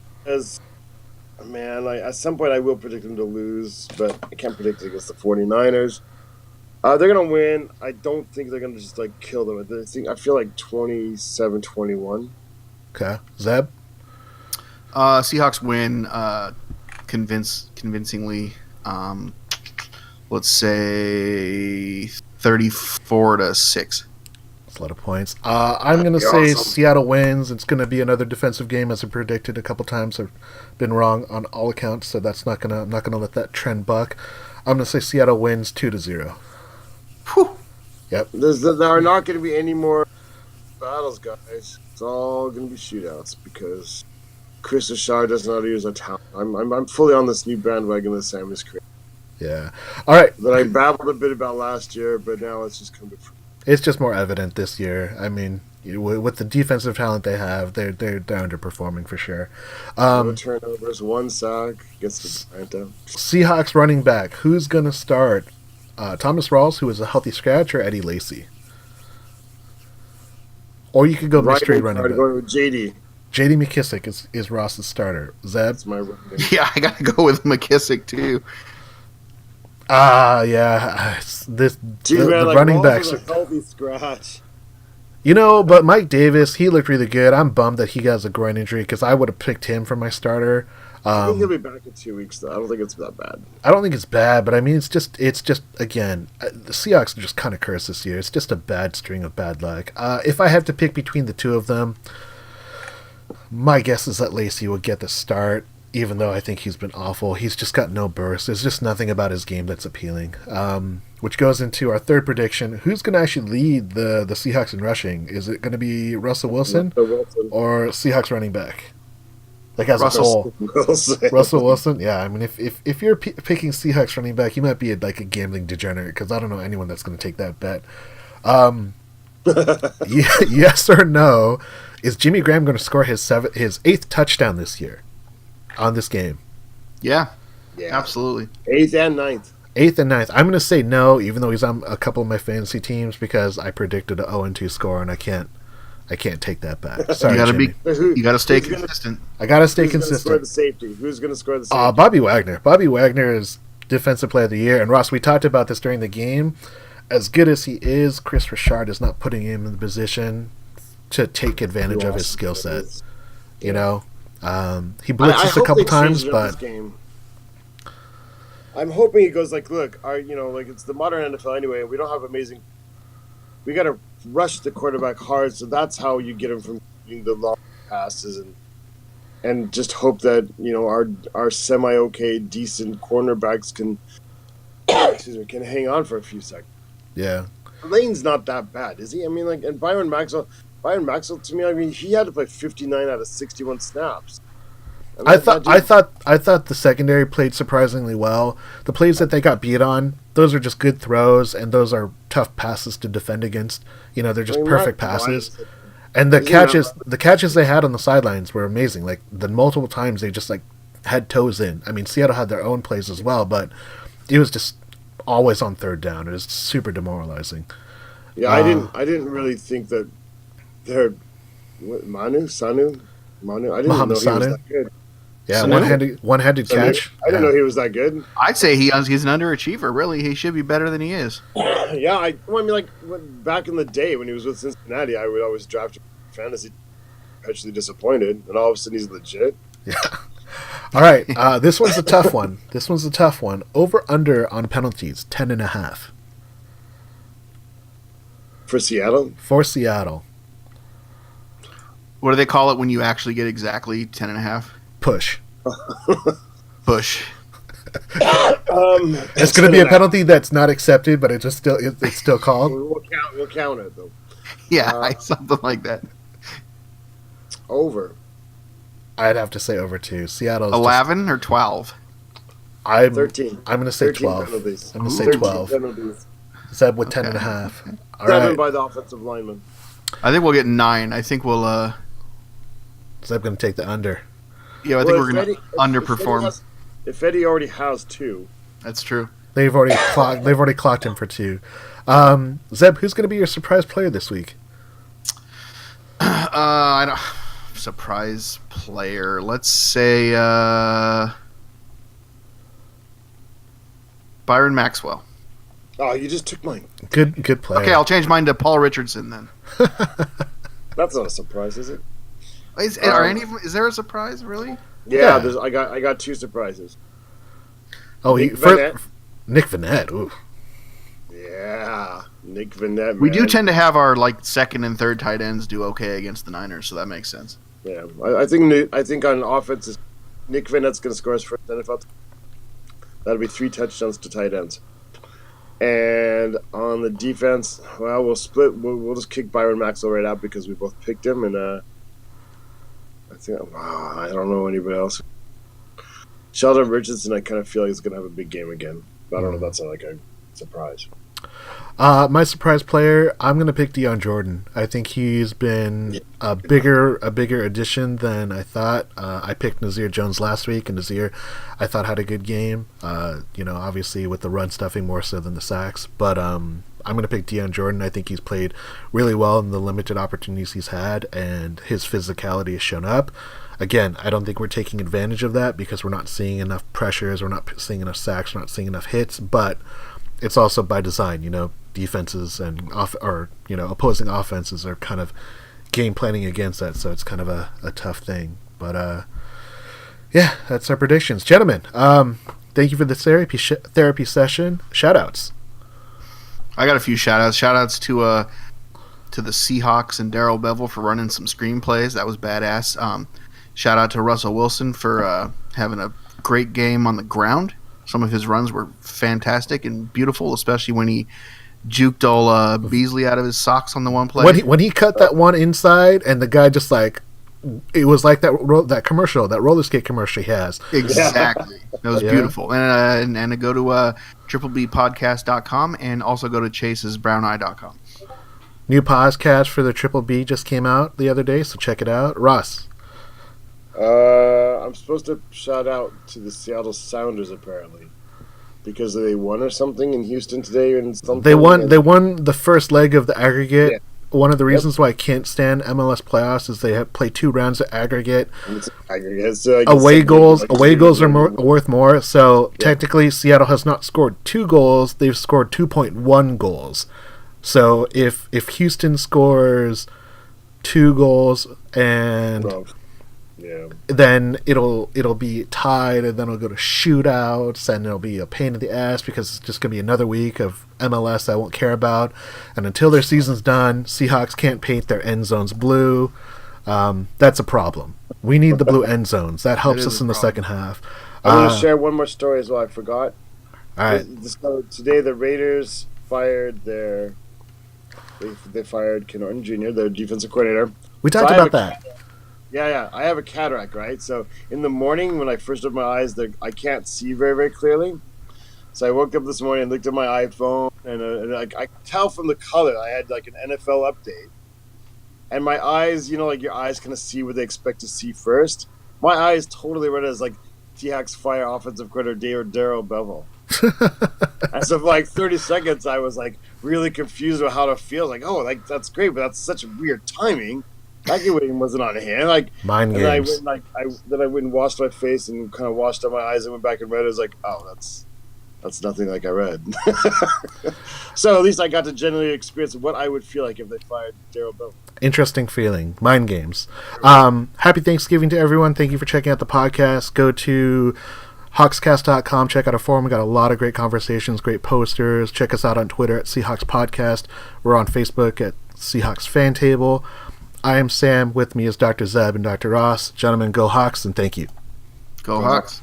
At some point I will predict them to lose, but I can't predict it against the 49ers. They're going to win. I don't think they're going to just like kill them. I feel like 27-21. Okay. Zeb? Seahawks win convincingly. Let's say 34-6. That's a lot of points. I'm going to say awesome. Seattle wins. It's going to be another defensive game, as I predicted a couple times. I've been wrong on all accounts, so I'm not going to let that trend buck. I'm going to say Seattle wins 2-0. Whew. Yep. There are not going to be any more battles, guys. It's all going to be shootouts because Chris Ashar doesn't know how to use a talent. I'm fully on this new bandwagon that Sam is creating. Yeah. All right. That I babbled a bit about last year, but now it's just come to fruition. It's just more evident this year. I mean, with the defensive talent they have, they're underperforming for sure. No turnovers, 1 sack against Atlanta. Seahawks running back. Who's going to start? Thomas Rawls, who is a healthy scratch, or Eddie Lacy? Or you could go mystery running back. Going with JD. J.D. McKissick is Ross's starter. Zeb? That's my running. Yeah, I got to go with McKissick, too. Yeah. The running backs are a healthy scratch. But Mike Davis, he looked really good. I'm bummed that he has a groin injury because I would have picked him for my starter. I think he'll be back in 2 weeks, though. I don't think it's that bad. I don't think it's bad, but I mean, it's just again, the Seahawks are just kind of cursed this year. It's just a bad string of bad luck. If I have to pick between the two of them, my guess is that Lacy will get the start. even though I think he's been awful. He's just got no burst. There's just nothing about his game that's appealing. Which goes into our third prediction. Who's going to actually lead the Seahawks in rushing? Is it going to be Russell Wilson or Seahawks running back? Like as a whole. Russell Wilson? Yeah, I mean, if you're picking Seahawks running back, you might be like a gambling degenerate because I don't know anyone that's going to take that bet. Yes or no, is Jimmy Graham going to score his 8th touchdown this year on this game? Yeah, absolutely. 8th and 9th. 8th and 9th. I'm going to say no, even though he's on a couple of my fantasy teams because I predicted a 0-2 score and I can't take that back. Sorry, you got to stay consistent. I got to stay consistent. Who's going to score the safety? Bobby Wagner. Bobby Wagner is Defensive Player of the Year. And Ross, we talked about this during the game. As good as he is, Chris Richard is not putting him in the position to take advantage of his skill set. You know, he blitzes a couple times, but I'm hoping he goes like, look, it's the modern NFL anyway. We don't have amazing. We got to rush the quarterback hard, so that's how you get him from getting the long passes and just hope that our semi-okay, decent cornerbacks can hang on for a few seconds. Yeah, Lane's not that bad, is he? I mean, and Byron Maxwell to me, I mean, he had to play 59 out of 61 snaps. I thought the secondary played surprisingly well. The plays that they got beat on, those are just good throws, and those are tough passes to defend against. They're just perfect passes. And the catches they had on the sidelines were amazing. Like the multiple times they just had toes in. I mean, Seattle had their own plays as well, but it was just always on third down. It was super demoralizing. Yeah, I didn't really think that they're Sanu. I didn't know he was that good. Yeah, one-handed catch. I didn't know he was that good. I'd say he's an underachiever. Really, he should be better than he is. Yeah, back in the day when he was with Cincinnati, I would always draft him for fantasy. Perpetually disappointed, and all of a sudden he's legit. Yeah. All right, this one's a tough one. Over under on penalties, 10.5. For Seattle. What do they call it when you actually get exactly 10.5? Push. Push. It's going to be a penalty that's not accepted, but it's still called. We'll count it though. Yeah, something like that. Over. I'd have to say over too. Seattle's 11 or 12. 13. I'm going to say 12. Penalties. I'm going to say 12. Zeb with 10.5. All right. 7 by the offensive lineman. I think we'll get 9. I think we'll. Zeb going to take the under. Yeah, I think we're going to underperform. If Eddie already has 2, that's true. They've already clocked him for 2. Zeb, who's going to be your surprise player this week? I don't. Surprise player. Let's say Byron Maxwell. Oh, you just took mine. Good player. Okay, I'll change mine to Paul Richardson then. That's not a surprise, is it? Is there a surprise, really? Yeah. I got 2 surprises. Oh, Nick Vannett. Ooh. Yeah, Nick Vannett. We do tend to have our second and third tight ends do okay against the Niners, so that makes sense. Yeah, I think on offense, Nick Vannett's going to score his first NFL. That'll be 3 touchdowns to tight ends. And on the defense, well, we'll split. We'll just kick Byron Maxwell right out because we both picked him, and I don't know anybody else. Sheldon Richardson, I kind of feel like he's going to have a big game again. But I don't know if that's a surprise. My surprise player, I'm going to pick Deion Jordan. I think he's been a bigger addition than I thought. I picked Nazir Jones last week, and Nazir, I thought, had a good game. Obviously with the run stuffing more so than the sacks. But I'm going to pick Deion Jordan. I think he's played really well in the limited opportunities he's had, and his physicality has shown up. Again, I don't think we're taking advantage of that because we're not seeing enough pressures, we're not seeing enough sacks, we're not seeing enough hits, but it's also by design, defenses and opposing offenses are kind of game planning against that, so it's kind of a tough thing. But yeah, that's our predictions, gentlemen. Thank you for the therapy session. Shoutouts. I got a few shoutouts. Shoutouts to the Seahawks and Darrell Bevel for running some screenplays. That was badass. Shout out to Russell Wilson for having a great game on the ground. Some of his runs were fantastic and beautiful, especially when he juked old Beasley out of his socks on the one play. When he cut that one inside, and the guy just like, it was like that commercial, that roller skate commercial he has. Exactly. That was beautiful. And go to triplebpodcast.com and also go to chasesbrowneye.com. New podcast for the Triple B just came out the other day, so check it out. Ross. I'm supposed to shout out to the Seattle Sounders apparently because they won or something in Houston today and something. They won the first leg of the aggregate. Yeah. One of the reasons why I can't stand MLS playoffs is they play 2 rounds of aggregate. So away goals are worth more. So technically, Seattle has not scored 2 goals; they've scored 2.1 goals. So if Houston scores 2 goals and then it'll be tied, and then it'll go to shootouts, and it'll be a pain in the ass because it's just gonna be another week of MLS I won't care about. And until their season's done, Seahawks can't paint their end zones blue. That's a problem. We need the blue end zones. That helps us in the second half. I'm going to share one more story as well. I forgot. All right. So today the Raiders fired they fired Ken Norton Jr., their defensive coordinator. We talked about that. Yeah. I have a cataract, right? So in the morning when I first opened my eyes, I can't see very, very clearly. So I woke up this morning and looked at my iPhone, and I could tell from the color I had like an NFL update. And my eyes, like your eyes kind of see what they expect to see first. My eyes totally read it as like Seahawks fire offensive coordinator Darryl Bevell. As of like 30 seconds, I was like really confused about how to feel. Like, oh, like that's great, but that's such weird timing. That game wasn't on hand. Like mind games. I went and washed my face and kind of washed out my eyes and went back and read it. I was like, oh, that's nothing like I read. So at least I got to genuinely experience what I would feel like if they fired Darryl Bevell. Interesting feeling. Mind games. Happy Thanksgiving to everyone. Thank you for checking out the podcast. Go to hawkscast.com. Check out our forum. We got a lot of great conversations, great posters. Check us out on Twitter at Seahawks Podcast. We're on Facebook at Seahawks FanTable. I am Sam. With me is Dr. Zeb and Dr. Ross. Gentlemen, go Hawks, and thank you. Go Hawks.